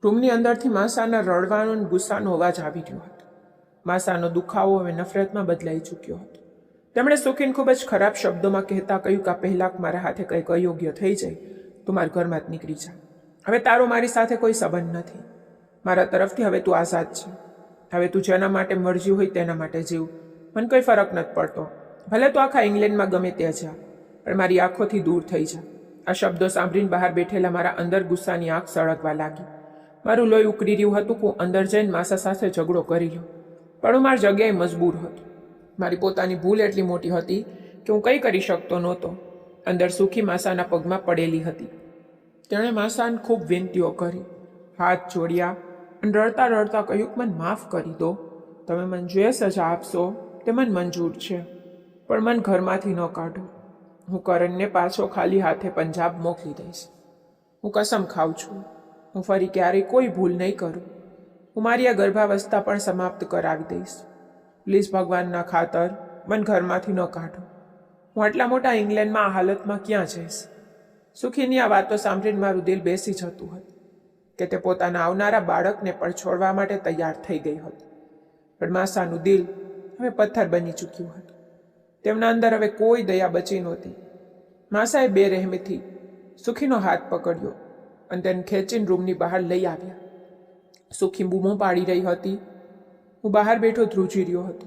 રૂમની અંદરથી માસાના રડવાનો અને ગુસ્સાનો અવાજ આવી રહ્યો હતો. માસાનો દુખાવો હવે નફરતમાં બદલાઈ ચૂક્યો હતો. તેમણે સુખીને ખૂબ જ ખરાબ શબ્દોમાં કહેતા કહ્યું કે પહેલાં મારા હાથે કંઈક અયોગ્ય થઈ જાય તો મારા ઘરમાં જ નીકળી જા. હવે તારો મારી સાથે કોઈ સંબંધ નથી. મારા તરફથી હવે તું આઝાદ છે. હવે તું જેના માટે મરજી હોય તેના માટે જીવ. મને કોઈ ફરક નથી પડતો. ભલે તું આખા ઇંગ્લેન્ડમાં ગમે ત્યાં જા, પણ મારી આંખોથી દૂર થઈ જા. આ શબ્દો સાંભળીને બહાર બેઠેલા મારા અંદર ગુસ્સાની આંખ સળગવા લાગી. મારું લોહી ઉકળી રહ્યું હતું કે હું અંદર જઈને માસા સાથે ઝઘડો કરી લ્યો, પણ હું મારી જગ્યાએ મજબૂર હતો. મારી પોતાની ભૂલ એટલી મોટી હતી કે હું કંઈ કરી શકતો નહોતો. અંદર સુખી માસાના પગમાં પડેલી હતી. તેણે માસાને ખૂબ વિનંતીઓ કરી, હાથ જોડ્યા અને રડતા રડતા કહ્યું કે મને માફ કરી દો. તમે મને જે સજા આપશો તે મને મંજૂર છે, પણ મને ઘરમાંથી ન કાઢો. હું કરણને પાછો ખાલી હાથે પંજાબ મોકલી દઈશ. હું કસમ ખાઉં છું, હું ફરી ક્યારેય કોઈ ભૂલ નહીં કરું. હું મારી આ ગર્ભાવસ્થા પણ સમાપ્ત કરાવી દઈશ. પ્લીઝ ભગવાનના ખાતર મને ઘરમાંથી ન કાઢો. હું આટલા મોટા ઇંગ્લેન્ડમાં આ હાલતમાં ક્યાં જઈશ? સુખીની આ વાતો સાંભળીને મારું દિલ બેસી જતું હતું કે તે પોતાના આવનારા બાળકને પણ છોડવા માટે તૈયાર થઈ ગઈ હતી. પણ માસાનું દિલ હવે પથ્થર બની ચૂક્યું હતું. તેમના અંદર હવે કોઈ દયા બચી નહોતી. માસાએ બેરહેમીથી સુખીનો હાથ પકડ્યો અને તેને ખેંચીને રૂમની બહાર લઈ આવ્યા. સુખી બૂમો પાડી રહી હતી. હું બહાર બેઠો ધ્રુજી રહ્યો હતો.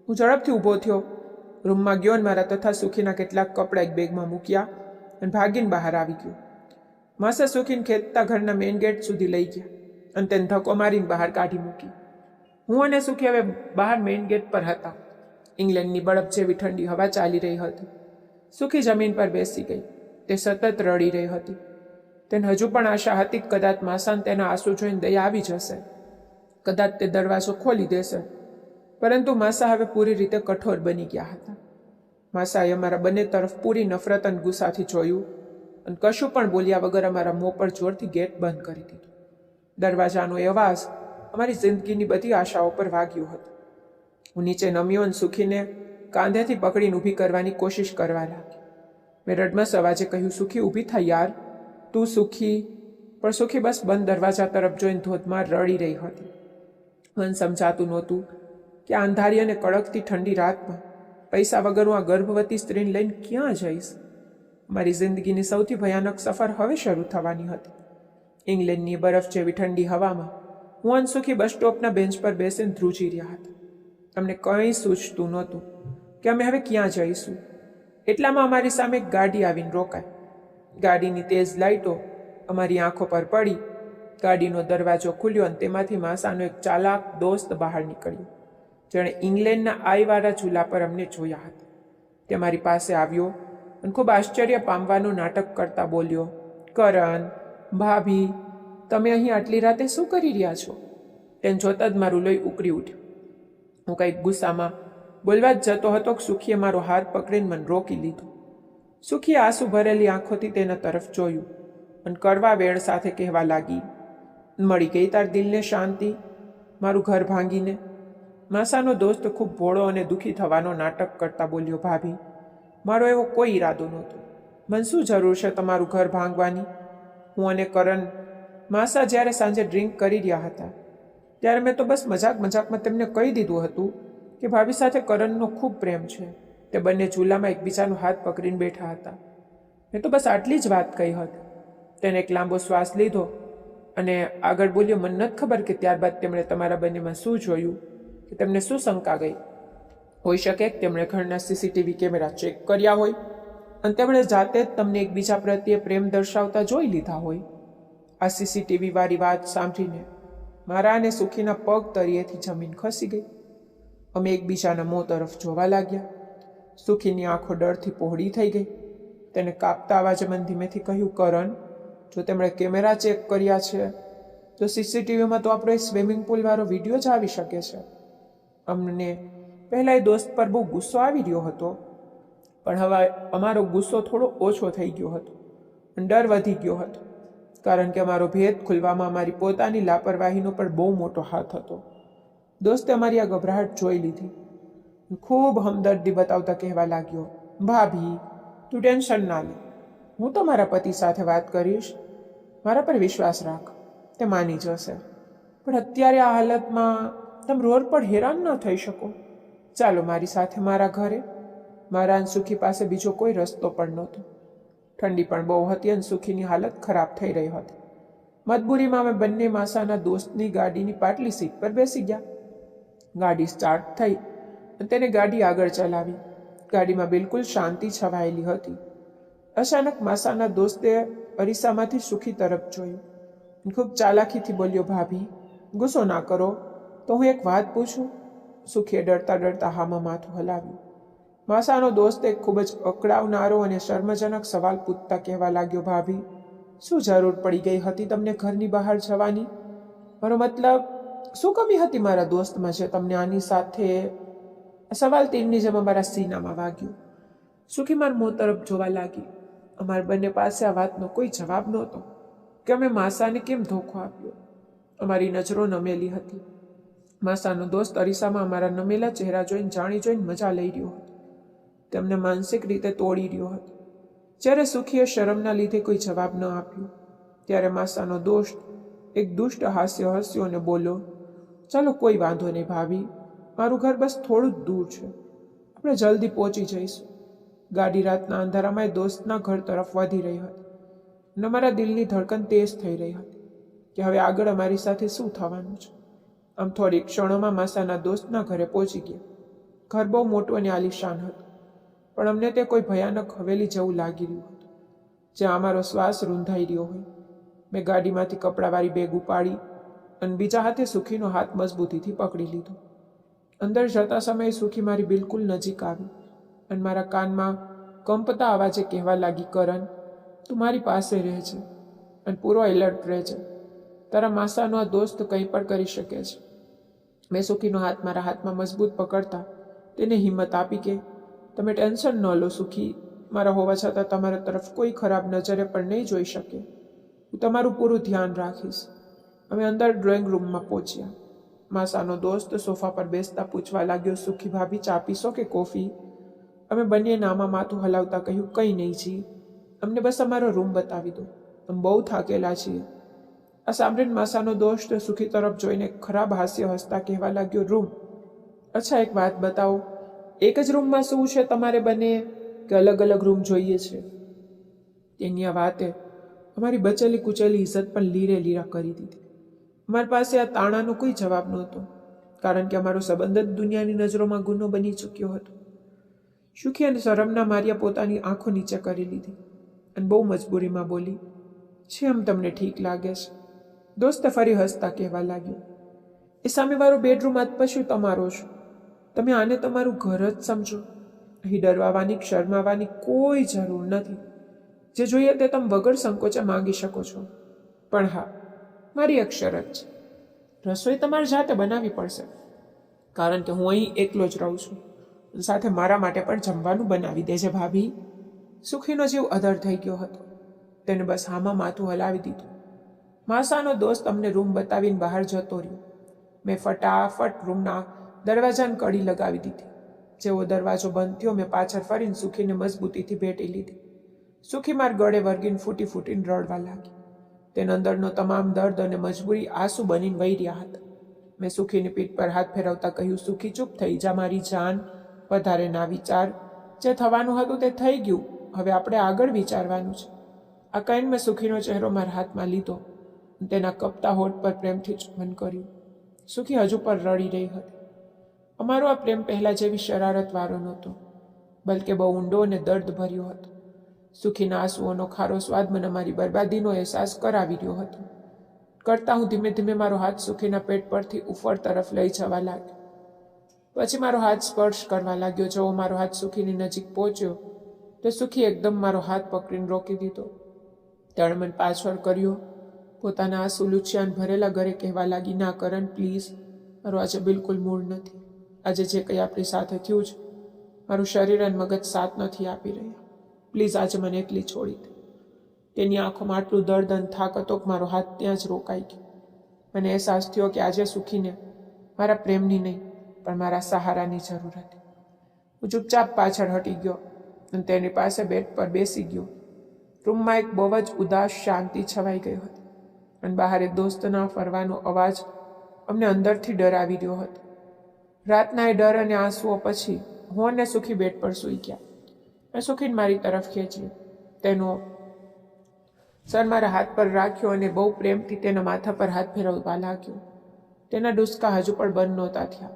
હું ઝડપથી ઊભો થયો, રૂમમાં ગયો અને મારા તથા સુખીના કેટલાક કપડાં એક બેગમાં મૂક્યા અને ભાગીને બહાર આવી ગયો. માસા સુખીને ખેંચતા ઘરના મેઇન ગેટ સુધી લઈ ગયા અને તેને ધક્કો મારીને બહાર કાઢી મૂકી. હું અને સુખી હવે બહાર મેઇન ગેટ પર હતા. ઇંગ્લેન્ડની બળફ જેવી ઠંડી હવા ચાલી રહી હતી. સુખી જમીન પર બેસી ગઈ. તે સતત રડી રહી હતી. તેને હજુ પણ આશા હતી કે કદાચ માસાને તેના આંસુ જોઈને દયા આવી જશે, કદાચ તે દરવાજો ખોલી દેશે. પરંતુ માસા હવે પૂરી રીતે કઠોર બની ગયા હતા. માસાએ અમારા બંને તરફ પૂરી નફરત અને ગુસ્સાથી જોયું અને કશું પણ બોલ્યા વગર અમારા મોં પર જોરથી ગેટ બંધ કરી દીધો. દરવાજાનો એ અવાજ અમારી જિંદગીની બધી આશાઓ પર વાગ્યો હતો. હું નીચે નમ્યો અને સુખીને કાંધેથી પકડીને ઊભી કરવાની કોશિશ કરવા લાગી. મેં રડમસ અવાજે કહ્યું, સુખી ઊભી થાય યાર, તું સુખી. પણ સુખી બસ બંધ દરવાજા તરફ જોઈને ધોધમાર રડી રહી હતી. મને સમજાતું નહોતું કે આ અંધારી અને કડકતી ઠંડી રાતમાં પૈસા વગર હું આ ગર્ભવતી સ્ત્રીને લઈને ક્યાં જઈશ? મારી જિંદગીની સૌથી ભયાનક સફર હવે શરૂ થવાની હતી. ઇંગ્લેન્ડની બરફ જેવી ઠંડી હવામાં હું અને સુખી બસ સ્ટોપના બેન્ચ પર બેસીને ધ્રુજી રહ્યા હતા. અમને કંઈ સૂચતું નહોતું કે અમે હવે ક્યાં જઈશું. એટલામાં અમારી સામે એક ગાડી આવીને રોકાઈ. ગાડીની તેજ લાઇટો અમારી આંખો પર પડી. ગાડીનો દરવાજો ખુલ્યો અને તેમાંથી માસાનો એક ચાલાક દોસ્ત બહાર નીકળ્યો, જેણે ઇંગ્લેન્ડના આઈવાળા ચૂલા પર અમને જોયા હતા. તે મારી પાસે આવ્યો અને ખૂબ આશ્ચર્ય પામવાનું નાટક કરતા બોલ્યો, કરણ, ભાભી, તમે અહીં આટલી રાતે શું કરી રહ્યા છો? તેને જોતાં જ મારું લોહી ઉકળી ઉઠ્યું. હું કંઈક ગુસ્સામાં બોલવા જ જતો હતો કે સુખીએ મારો હાથ પકડીને મને રોકી લીધો. સુખીએ આંસુ ભરેલી આંખોથી તેના તરફ જોયું અને કડવા વેણ સાથે કહેવા લાગી, મળી ગઈ તાર દિલને શાંતિ મારું ઘર ભાંગીને? માસાનો દોસ્ત ખૂબ ભોળો અને દુઃખી થવાનો નાટક કરતા બોલ્યો, ભાભી, મારો એવો કોઈ ઈરાદો નહોતો. મને શું જરૂર છે તમારું ઘર ભાંગવાની? હું અને કરણ માસા જ્યારે સાંજે ડ્રિંક કરી રહ્યા હતા ત્યારે મેં તો બસ મજાકમાં તેમને કહી દીધું હતું કે ભાભી સાથે કરણનો ખૂબ પ્રેમ છે. તે બંને ચૂલામાં એકબીજાનો હાથ પકડીને બેઠા હતા. મેં તો બસ આટલી જ વાત કહી હતી. તેને એક લાંબો શ્વાસ લીધો અને આગળ બોલ્યો, મને નથી ખબર કે ત્યારબાદ તેમણે તમારા બંનેમાં શું જોયું, કે તેમને શું શંકા ગઈ. હોઈ શકે કે તેમણે ઘરના સીસીટીવી કેમેરા ચેક કર્યા હોય અને તેમણે જાતે જ તમને એકબીજા પ્રત્યે પ્રેમ દર્શાવતા જોઈ લીધા હોય. આ સીસીટીવી વાળી વાત સાંભળીને મારા અને સુખીના પગ તળિયેથી જમીન ખસી ગઈ. અમે એકબીજાના મોં તરફ જોવા લાગ્યા. સુખીની આંખો ડરથી પહોળી થઈ ગઈ. તેને કાપતા અવાજે મને ધીમેથી કહ્યું, કરણ, જો તેમણે કેમેરા ચેક કર્યા છે તો સીસીટીવીમાં તો આપણો સ્વિમિંગ પુલવાળો વિડીયો જ આવી શકે છે. અમને પહેલાં એ દોસ્ત પર બહુ ગુસ્સો આવી રહ્યો હતો, પણ હવે અમારો ગુસ્સો થોડો ઓછો થઈ ગયો હતો અને ડર વધી ગયો હતો, કારણ કે અમારો ભેદ ખુલવામાં અમારી પોતાની લાપરવાહીનો પણ બહુ મોટો હાથ હતો. દોસ્તે અમારી આ ગભરાહટ જોઈ લીધી. ખૂબ હમદર્દી બતાવતા કહેવા લાગ્યો, ભાભી, તું ટેન્શન ના લે, હું તો મારા પતિ સાથે વાત કરીશ, મારા પર વિશ્વાસ રાખ. તે માની જશે. પણ અત્યારે આ હાલતમાં તમે રોડ પર હેરાન ન થઈ શકો. ચાલો મારી સાથે મારા ઘરે. મારા અને સુખી પાસે બીજો કોઈ રસ્તો પણ નહોતો. ઠંડી પણ બહુ હતી અને સુખીની હાલત ખરાબ થઈ રહી હતી. મજબૂરીમાં અમે બંને માસાના દોસ્તની ગાડીની પાટલી સીટ પર બેસી ગયા. ગાડી સ્ટાર્ટ થઈ અને તેને ગાડી આગળ ચલાવી. ગાડીમાં બિલકુલ શાંતિ છવાયેલી હતી. અચાનક માસાના દોસ્તે અરીસામાંથી સુખી તરફ જોયું. ખૂબ ચાલાકીથી બોલ્યો, ભાભી ગુસ્સો ના કરો તો હું એક વાત પૂછું? સુખીએ ડરતા ડરતા હામાં માથું હલાવ્યું. માસાનો દોસ્ત એક ખૂબ જ અકળાવનારો અને શર્મજનક સવાલ પૂછતા કહેવા લાગ્યો, ભાભી શું જરૂર પડી ગઈ હતી તમને ઘરની બહાર જવાની? મારો મતલબ શું કમી હતી મારા દોસ્તમાં જે તમને આની સાથે? સવાલ તીરની જેમ અમારા સીનામાં વાગ્યું. સુખી મારા મોં તરફ જોવા લાગી. અમારા બંને પાસે આ વાતનો કોઈ જવાબ નહોતો કે અમે માસાને કેમ ધોખો આપ્યો. અમારી નજરો નમેલી હતી. માસાનો દોસ્ત અરીસામાં અમારા નમેલા ચહેરા જોઈને મજા લઈ રહ્યો હતો. તેમને માનસિક રીતે તોડી રહ્યો હતો. જ્યારે સુખીએ શરમના લીધે કોઈ જવાબ ન આપ્યો ત્યારે માસાનો દોસ્ત એક દુષ્ટ હાસ્ય હસ્યો અને બોલ્યો, ચાલો કોઈ વાંધો નહીં ભાભી, મારું ઘર બસ થોડું જ દૂર છે, આપણે જલ્દી પહોંચી જઈશું. ગાડી રાતના અંધારામાં દોસ્તના ઘર તરફ વધી રહી હતી અને અમારા દિલની ધડકન તેજ થઈ રહી હતી કે હવે આગળ અમારી સાથે શું થવાનું છે. આમ થોડી ક્ષણોમાં માસાના દોસ્તના ઘરે પહોંચી ગયા. ઘર બહુ મોટું અને આલિશાન હતું, પણ અમને તે કોઈ ભયાનક હવેલી જેવું લાગી રહ્યું હતું જ્યાં અમારો શ્વાસ રૂંધાઈ રહ્યો હોય. મેં ગાડીમાંથી કપડાવાળી બેગ ઉપાડી અને બીજા હાથે સુખીનો હાથ મજબૂતીથી પકડી લીધો. અંદર જતા સમયે સુખી મારી બિલકુલ નજીક આવી અને મારા કાનમાં કંપતા અવાજે કહેવા લાગી, કરણ તું મારી પાસે રહે છે અને પૂરો એલર્ટ રહે છે. તારા માસાનો આ દોસ્ત કંઈ પણ કરી શકે છે. મેં સુખીનો હાથ મારા હાથમાં મજબૂત પકડતા તેને હિંમત આપી કે તમે ટેન્શન ન લો સુખી, મારા હોવા છતાં તમારા તરફ કોઈ ખરાબ નજરે પણ નહીં જોઈ શકે. હું તમારું પૂરું ધ્યાન રાખીશ. અમે અંદર ડ્રોઈંગ રૂમમાં પહોંચ્યા. માસાનો દોસ્ત સોફા પર બેસતા પૂછવા લાગ્યો, સુખી ભાભી ચા પીશો કે કોફી? અમે બંને નામાં માથું હલાવતા કહ્યું, કંઈ નહીં જી, અમને બસ અમારો રૂમ બતાવી દો, અમે બહુ થાકેલા છીએ. આ સાંભળીને માસાનો દોસ્ત સુખી તરફ જોઈને ખરાબ હાસ્ય હસતા કહેવા લાગ્યો, રૂમ? અચ્છા એક વાત બતાવો, એક જ રૂમમાં શું છે તમારે બંને કે અલગ અલગ રૂમ જોઈએ છે? તેની આ વાતે અમારી બચેલી કુચેલી ઇજ્જત પણ લીરે લીરા કરી દીધી. અમારી પાસે આ તાણાનો કોઈ જવાબ નહોતો કારણ કે અમારો સંબંધ જ દુનિયાની નજરોમાં ગુનો બની ચૂક્યો હતો. સુખી અને શરમના માર્યા પોતાની આંખો નીચે કરી લીધી અને બહુ મજબૂરીમાં બોલી, છે એમ તમને ઠીક લાગે છે? દોસ્તે ફરી હસતા કહેવા લાગ્યો, એ સામેવાળો બેડરૂમ આજ પછી તમારો છે. તમે આને તમારું ઘર જ સમજો. અહીં ડરવાની શરમાવાની કોઈ જરૂર નથી. જે જોઈએ તે તમે વગર સંકોચે માંગી શકો છો. પણ હા, મારી એક શરત છે. રસોઈ તમારે જાતે બનાવવી પડશે કારણ કે હું અહીં એકલો જ રહું છું. સાથે મારા માટે પણ જમવાનું બનાવી દેજે ભાભી. સુખીનો જીવ અધર થઈ ગયો હતો. તેને બસ હામાં માથું હલાવી દીધું. માસાનો દોસ્ત અમને રૂમ બતાવીને બહાર જતો રહ્યો. મેં ફટાફટ રૂમના દરવાજાને કડી લગાવી દીધી. જેવો દરવાજો બંધ થયો મેં પાછળ ફરીને સુખીને મજબૂતીથી ભેટી લીધી. સુખી માર ગળે વર્ગીને ફૂટી ફૂટીને રડવા લાગી. તેના અંદરનો તમામ દર્દ અને મજબૂરી આંસુ બનીને વહી રહ્યા હતા. મેં સુખીની પીઠ પર હાથ ફેરવતા કહ્યું, સુખી ચૂપ થઈ જા મારી જાન, વધારે ના વિચાર. જે થવાનું હતું તે થઈ ગયું, હવે આપણે આગળ વિચારવાનું છે. આ કહીને મેં સુખીનો ચહેરો મારા હાથમાં લીધો અને તેના કપતા હોઠ પર પ્રેમથી ચુંબન કર્યું. સુખી હજુ પણ રડી રહી હતી. અમારો આ પ્રેમ પહેલાં જેવી શરારતવાળો નહોતો, બલકે બહુ ઊંડો અને દર્દ ભર્યો હતો. સુખીના આંસુઓનો ખારો સ્વાદ મને મારી બરબાદીનો અહેસાસ કરાવી રહ્યો હતો. કરતાં હું ધીમે ધીમે મારો હાથ સુખીના પેટ પરથી ઉપર તરફ લઈ જવા લાગ્યો. પછી મારો હાથ સ્પર્શ કરવા લાગ્યો. જેવો મારો હાથ સુખીની નજીક પહોંચ્યો તો સુખી એકદમ મારો હાથ પકડીને રોકી દીધો. તેણે મને પાછળ કર્યો. પોતાના આંસુ લૂછ્યાન ભરેલા ઘરે કહેવા લાગી, ના કરણ પ્લીઝ, મારો આજે બિલકુલ મૂડ નથી. આજે જે કંઈ આપણી સાથે થયું છે, મારું શરીર અને મગજ સાથ નથી આપી રહ્યા. પ્લીઝ આજે મને એકલી છોડી દે. તેની આંખોમાં આટલું દર્દ અને થાક હતો કે મારો હાથ ત્યાં જ રોકાઈ ગયો. મને અહેસાસ થયો કે આજે સુખીને મારા પ્રેમની નહીં પણ મારા સહારાની જરૂર હતી. હું ચૂપચાપ પાછળ હટી ગયો અને તેની પાસે બેડ પર બેસી ગયો. રૂમમાં એક બહુ જ ઉદાસ શાંતિ છવાઈ ગઈ હતી અને બહાર એ દોસ્તના ફરવાનો અવાજ અમને અંદરથી ડરાવી રહ્યો હતો. રાતના એ ડર અને આંસુઓ પછી હું અને સુખી બેડ પર સૂઈ ગયા. મેં સુખીને મારી તરફ ખેંચી. તેનો સર મારા હાથ પર રાખ્યો અને બહુ પ્રેમથી તેના માથા પર હાથ ફેરવવા લાગ્યો. તેના ડુસકા હજુ પણ બંધ નહોતા થયા.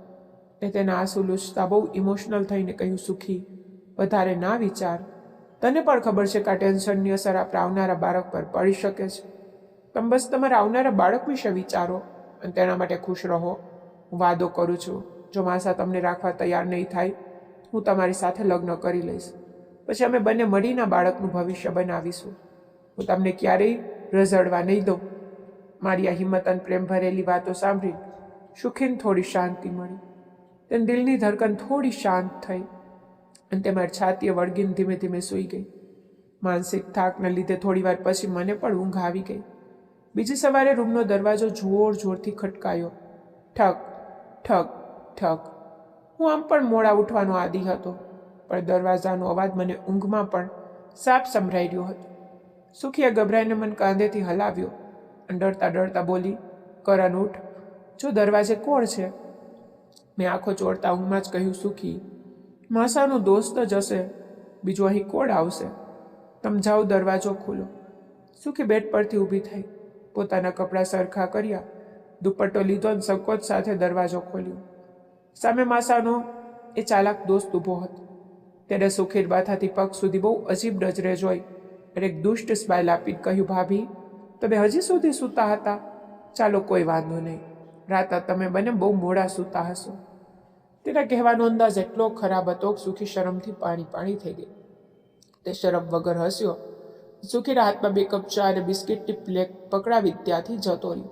ને તેના આંસુ લૂછતા બહુ ઇમોશનલ થઈને કહ્યું, સુખી, વધારે ના વિચાર. તને પણ ખબર છે કે આ ટેન્શનની અસર આપણે આવનારા બાળક પર પડી શકે છે. તમે બસ તમારા આવનારા બાળક વિશે વિચારો અને તેના માટે ખુશ રહો. હું વાદો કરું છું, જો માસા તમને રાખવા તૈયાર નહીં થાય, હું તમારી સાથે લગ્ન કરી લઈશ. પછી અમે બંને મળીને બાળકનું ભવિષ્ય બનાવીશું. હું તમને ક્યારેય રઝળવા નહીં દઉં. મારી આ હિંમત અને પ્રેમ ભરેલી વાતો સાંભળીને સુખીને થોડી શાંતિ મળી. તેની દિલની ધડકન થોડી શાંત થઈ અને તે મારી છાતીએ વળગીને ધીમે ધીમે સૂઈ ગઈ. માનસિક થાકને લીધે થોડી વાર પછી મને પણ ઊંઘ આવી ગઈ. બીજી સવારે રૂમનો દરવાજો જોર જોરથી ખટકાયો. ઠક ઠક ઠક. હું આમ પણ મોડા ઉઠવાનો આદી હતો, પણ દરવાજાનો અવાજ મને ઊંઘમાં પણ સાફ સંભળાઈ રહ્યો હતો. સુખીએ ગભરાઈને મને કાંધેથી હલાવ્યો અને ડરતા ડરતા બોલી, કરણ ઉઠ, જો દરવાજે કોણ છે? મેં આંખો ચોળતા ઊંઘમાં જ કહ્યું, સુખી, માસાનો દોસ્ત જ હશે, બીજું અહીં કોણ આવશે? તમે જાઓ, દરવાજો ખોલો. સુખી બેડ પરથી ઊભી થઈ, પોતાના કપડાં સરખા કર્યા, દુપટ્ટો લીધો અને સંકોચ સાથે દરવાજો ખોલ્યો. સામે માસાનો એ ચાલાક દોસ્ત ઊભો હતો. તેને સુખીર માથાથી પગ સુધી બહુ અજીબ નજરે જોઈ અને એક દુષ્ટ સ્માઇલ આપીને કહ્યું, ભાભી, તમે હજી સુધી સૂતા હતા? ચાલો, કોઈ વાંધો નહીં, રાત તમે બંને બહુ મોડા સૂતા હશો. તેના કહેવાનો અંદાજ એટલો ખરાબ હતો કે સુખી શરમથી પાણી થઈ ગઈ. તે શરમ વગર હસ્યો. સુખીના હાથમાં 2 કપ ચા અને બિસ્કિટની પ્લેટ પકડાવી ત્યાંથી જતો રહ્યો.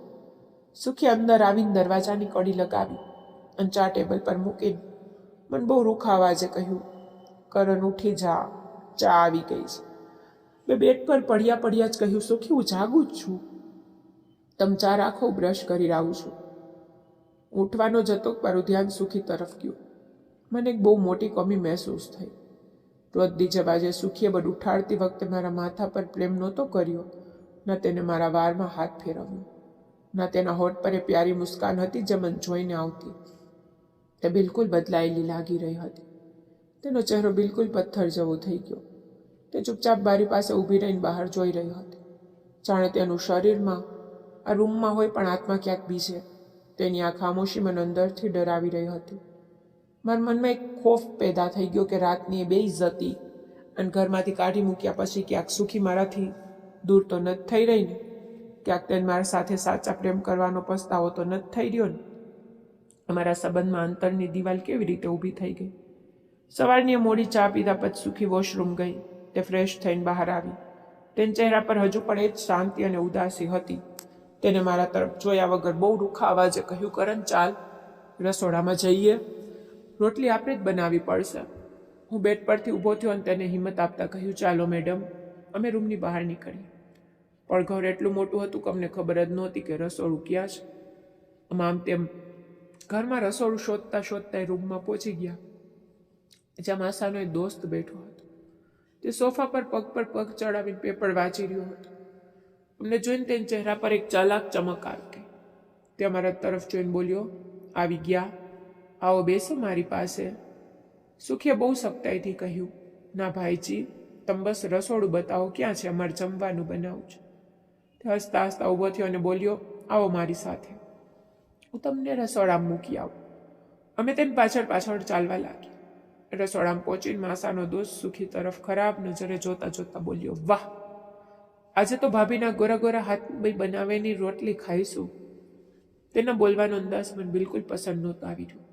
સુખી અંદર આવીને દરવાજાની કડી લગાવી અને ચા ટેબલ પર મૂકીને મને બહુ રૂખા અવાજે કહ્યું, કરણ ઉઠી જા, ચા આવી ગઈ છે. મેં બેડ પર પડ્યા જ કહ્યું, સુખી, હું જાગું જ છું. તમે ચા રાખો, બ્રશ કરી આવું છું. ઉઠવાનો જતો મારું ધ્યાન સુખી તરફ ગયું. મને એક બહુ મોટી કમી મહેસૂસ થઈ. રોજની જેમ આજે સુખીએ બધ ઉઠાડતી વખતે મારા માથા પર પ્રેમ નહોતો કર્યો, ના તેને મારા વારમાં હાથ ફેરવ્યો, ના તેના હોઠ પર એ પ્યારી મુસ્કાન હતી જે મને જોઈને આવતી. તે બિલકુલ બદલાયેલી લાગી રહી હતી. તેનો ચહેરો બિલકુલ પથ્થર જેવો થઈ ગયો. તે ચૂપચાપ બારી પાસે ઊભી રહીને બહાર જોઈ રહી હતી, જાણે તેનું શરીરમાં આ રૂમમાં હોય પણ આત્મા ક્યાંક બીજે. તેની આ ખામોશી મને અંદરથી ડરાવી રહી હતી. મારા મનમાં એક ખોફ પેદા થઈ ગયો કે રાતની એ બેઇજ્જતી અને ઘરમાંથી કાઢી મૂક્યા પછી ક્યાંક સુખી મારાથી દૂર તો નથી થઈ રહી ને, ક્યાંક તેને મારા સાથે સાચા પ્રેમ કરવાનો પસ્તાવો તો નથી થઈ રહ્યો ને. અમારા સંબંધમાં અંતરની દિવાલ કેવી રીતે ઊભી થઈ ગઈ. સવારની મોડી ચા પીધા પછી સુખી વોશરૂમ ગઈ. તે ફ્રેશ થઈને બહાર આવી. તેના ચહેરા પર હજુ પણ એ જ શાંતિ અને ઉદાસી હતી. તેને મારા તરફ જોયા વગર બહુ રૂખા અવાજે કહ્યું, કરણ, ચાલ રસોડામાં જઈએ, રોટલી આપણે જ બનાવવી પડશે. હું બેડ પરથી ઊભો થયો અને તેને હિંમત આપતા કહ્યું, ચાલો મેડમ. અમે રૂમની બહાર નીકળ્યા. પણ ઘર એટલું મોટું હતું કે અમને ખબર જ નહોતી કે રસોડું ક્યાં છે. આમ તેમ ઘરમાં રસોડું શોધતા શોધતા એ રૂમમાં પહોંચી ગયા, જ્યાં માસાનો એક દોસ્ત બેઠો હતો. તે સોફા પર પગ ચડાવીને પેપર વાંચી રહ્યો હતો. અમને જોઈને તેના ચહેરા પર એક ચાલાક ચમક આવી ગઈ. તે અમારા તરફ જોઈને બોલ્યો, આવી ગયા, આવો બેસો મારી પાસે. સુખીએ બહુ સખ્તાઈથી કહ્યું, ના ભાઈજી, તમે બસ રસોડું બતાવો ક્યાં છે, અમારે જમવાનું બનાવું છે. તે હસતા હસતા ઊભો થયો અને બોલ્યો, આવો મારી સાથે, હું તમને રસોડામાં મૂકી આવું. અમે તેની પાછળ ચાલવા લાગ્યા. રસોડામાં પહોંચીને માસાનો દોસ્ત સુખી તરફ ખરાબ નજરે જોતા જોતા બોલ્યો, વાહ, આજે તો ભાભીના ગોરા ગોરા હાથ બનાવેલી રોટલી ખાઈશું. તેના બોલવાનો અંદાજ મને બિલકુલ પસંદ નહોતો આવી રહ્યો,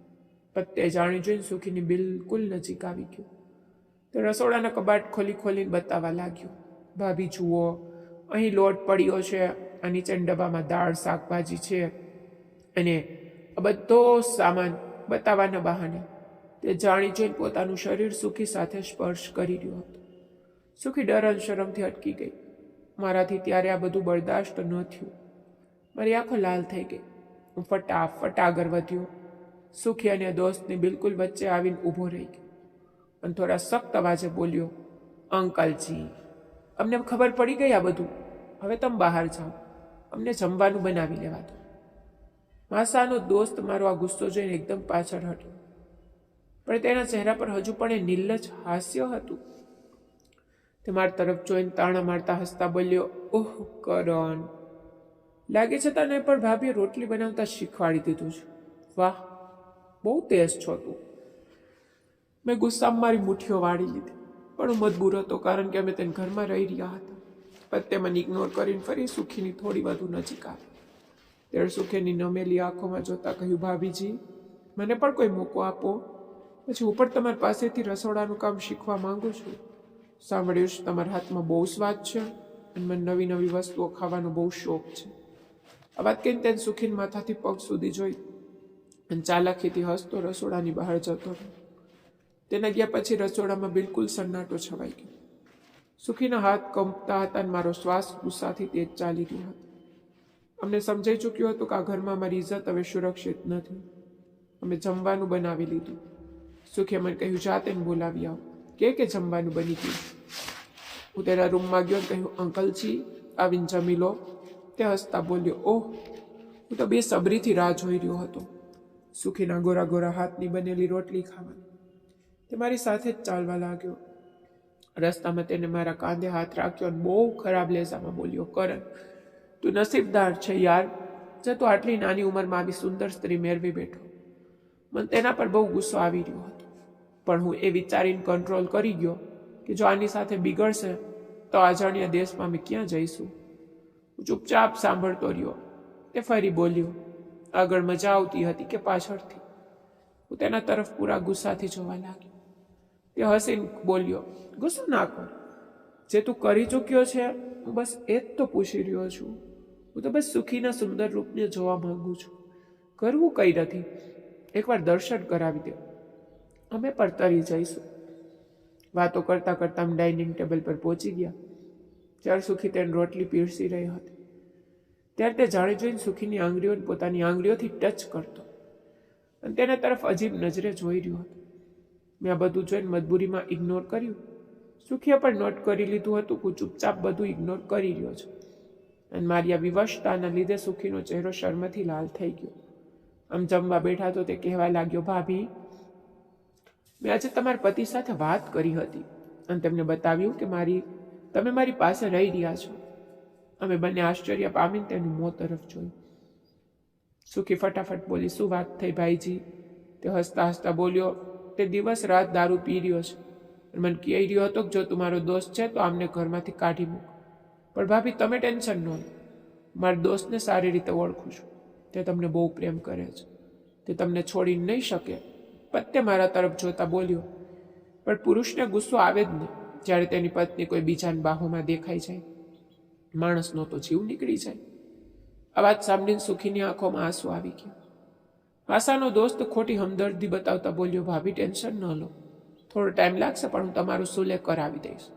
પણ તે જાણી જોઈને સુખીની બિલકુલ નજીક આવી ગયો. તે રસોડાના કબાટ ખોલીને બતાવવા લાગ્યો, ભાભી જુઓ, અહીં લોટ પડ્યો છે, આ નીચેના ડબ્બામાં દાળ શાકભાજી છે, અને આ બધો સામાન બતાવવાના બહાને તે જાણી જોઈને પોતાનું શરીર સુખી સાથે સ્પર્શ કરી રહ્યો હતો. સુખી ડર અને શરમથી અટકી ગઈ. મારાથી ત્યારે આ બધું બરદાશ્ત ન થયું. મારી આંખો લાલ થઈ ગઈ. હું ફટાફટ આગળ વધ્યો. સુખી અને દોસ્તની બિલકુલ વચ્ચે આવીને ઊભો રહી ગયો અને થોડા સખ્ત અવાજે બોલ્યો, અંકલજી, અમને ખબર પડી ગઈ આ બધું, હવે તમે બહાર જાઓ. અમને જમવાનું બનાવી લેવા દો. માસાનો દોસ્ત મારો આ ગુસ્સો જોઈને એકદમ પાછળ હટ્યો, પણ તેના ચહેરા પર હજુ પણ એ નિર્લજ હાસ્ય હતું. તે મારી તરફ જોઈને તાણા મારતા હસતા બોલ્યો, ઓહ કરણ, લાગે છે તને પણ ભાભીએ રોટલી બનાવતા શીખવાડી દીધું છે. વાહ, બહુ તેજ છો તું. મેં ગુસ્સામાં મારી મુઠ્ઠીઓ વાળી લીધી, પણ હું મજબૂર હતો કારણ કે અમે તેને ઘરમાં રહી રહ્યા હતા. પણ તે મને ઇગ્નોર કરીને ફરી સુખીની થોડી વધુ નજીક આવી. તેણે સુખીની નમેલી આંખોમાં જોતા કહ્યું, ભાભીજી, મને પણ કોઈ મોકો આપો. પછી હું પણ તમારી પાસેથી રસોડાનું કામ શીખવા માંગુ છું. સાંભળ્યું છે તમારા હાથમાં બહુ સ્વાદ છે અને મને નવી નવી વસ્તુઓ ખાવાનો બહુ શોખ છે. આ વાત કહીને તેને સુખીન માથાથી પગ સુધી જોઈ અને ચાલાકીથી હસતો રસોડાની બહાર જતો રહ્યો. તેના ગયા પછી રસોડામાં બિલકુલ સન્નાટો છવાઈ ગયો. સુખીના હાથ કંપતા હતા અને મારો શ્વાસ ગુસ્સાથી તેજ ચાલી રહ્યો હતો. અમને સમજાઈ ચૂક્યું હતું કે આ ઘરમાં અમારી ઇજ્જત હવે સુરક્ષિત નથી. અમે જમવાનું બનાવી લીધું. સુખીએ મને કહ્યું, જા તેને બોલાવી આવો, કે જમવાનું બની ગયું. હું તેના રૂમમાં ગયો અને કહ્યું, અંકલજી આવીને જમી લો. તે હસતા બોલ્યો, ઓહ, હું તો બેસબરીથી રાહ જોઈ રહ્યો હતો સુખીના ગોરા ગોરા હાથની બનેલી રોટલી ખાવાની. તે મારી સાથે જ ચાલવા લાગ્યો. રસ્તામાં તેને મારા કાંધે હાથ રાખ્યો અને બહુ ખરાબ લહેજામાં બોલ્યો, કરણ, તું નસીબદાર છે યાર, જે તું આટલી નાની ઉંમરમાં આવી સુંદર સ્ત્રી મેળવી બેઠો. મને તેના પર બહુ ગુસ્સો આવી રહ્યો હતો, પણ હું એ વિચારીને કંટ્રોલ કરી ગયો કે જો આની સાથે બિગડશે તો અજાણ્યા દેશમાં અમે ક્યાં જઈશું. હું ચૂપચાપ સાંભળતો રહ્યો. તે ફરી બોલ્યો, આગળ મજા આવતી હતી કે પાછળથી? હું તેના તરફ પૂરા ગુસ્સાથી જોવા લાગ્યો. તે હસીને બોલ્યો, ગુસ્સો ના કર, જે તું કરી ચૂક્યો છે હું બસ એ જ તો પૂછી રહ્યો છું. હું તો બસ સુખીના સુંદર રૂપને જોવા માંગુ છું. કરવું કંઈ નથી, એકવાર દર્શન કરાવી દે, અમે પણ તરી જઈશું. વાતો કરતા કરતા અમે ડાઇનિંગ ટેબલ પર પહોંચી ગયા. ત્યારે સુખી તેને રોટલી પીરસી રહી હતી. ત્યારે તે જાણી જોઈને સુખીની આંગળીઓને પોતાની આંગળીઓથી ટચ કરતો અને તેના તરફ અજીબ નજરે જોઈ રહ્યો હતો. મેં આ બધું જોઈને મજબૂરીમાં ઇગ્નોર કર્યું. સુખીએ પણ નોટ કરી લીધું હતું કે હું ચૂપચાપ બધું ઇગ્નોર કરી રહ્યો છું અને મારી આ વિવશતાના લીધે સુખીનો ચહેરો શરમથી લાલ થઈ ગયો. આમ જમવા બેઠા તો તે કહેવા લાગ્યો, ભાભી, મેં આજે તમારા પતિ સાથે વાત કરી હતી અને તેમને બતાવ્યું કે તમે મારી પાસે રહી રહ્યા છો. અમે બંને આશ્ચર્ય પામીને તેનું મોં તરફ જોયું. સુખી ફટાફટ બોલી, શું વાત થઈ ભાઈજી? તે હસતા હસતા બોલ્યો, તે દિવસ રાત દારૂ પી રહ્યો છે અને મને કહી રહ્યો હતો કે જો તું મારો દોસ્ત છે તો આમને ઘરમાંથી કાઢી મૂક. પણ ભાભી, તમે ટેન્શન ન લો, મારા દોસ્તને સારી રીતે ઓળખું છું. તે તમને બહુ પ્રેમ કરે છે, તે તમને છોડી નહીં શકે. પત્તે મારા તરફ જોતા બોલ્યો, પણ પુરુષને ગુસ્સો આવે જ નહીં જ્યારે તેની પત્ની કોઈ બીજાની બાહોમાં દેખાઈ જાય. માણસનો તો જીવ નીકળી જાય. આ વાત સાંભળીને સુખીની આંખોમાં આંસુ આવી ગયા. આશાનો દોસ્ત ખોટી હમદર્દી બતાવતા બોલ્યો, ભાભી, ટેન્શન ન લો, થોડો ટાઈમ લાગશે પણ હું તમારું સુલે કરાવી દઈશ.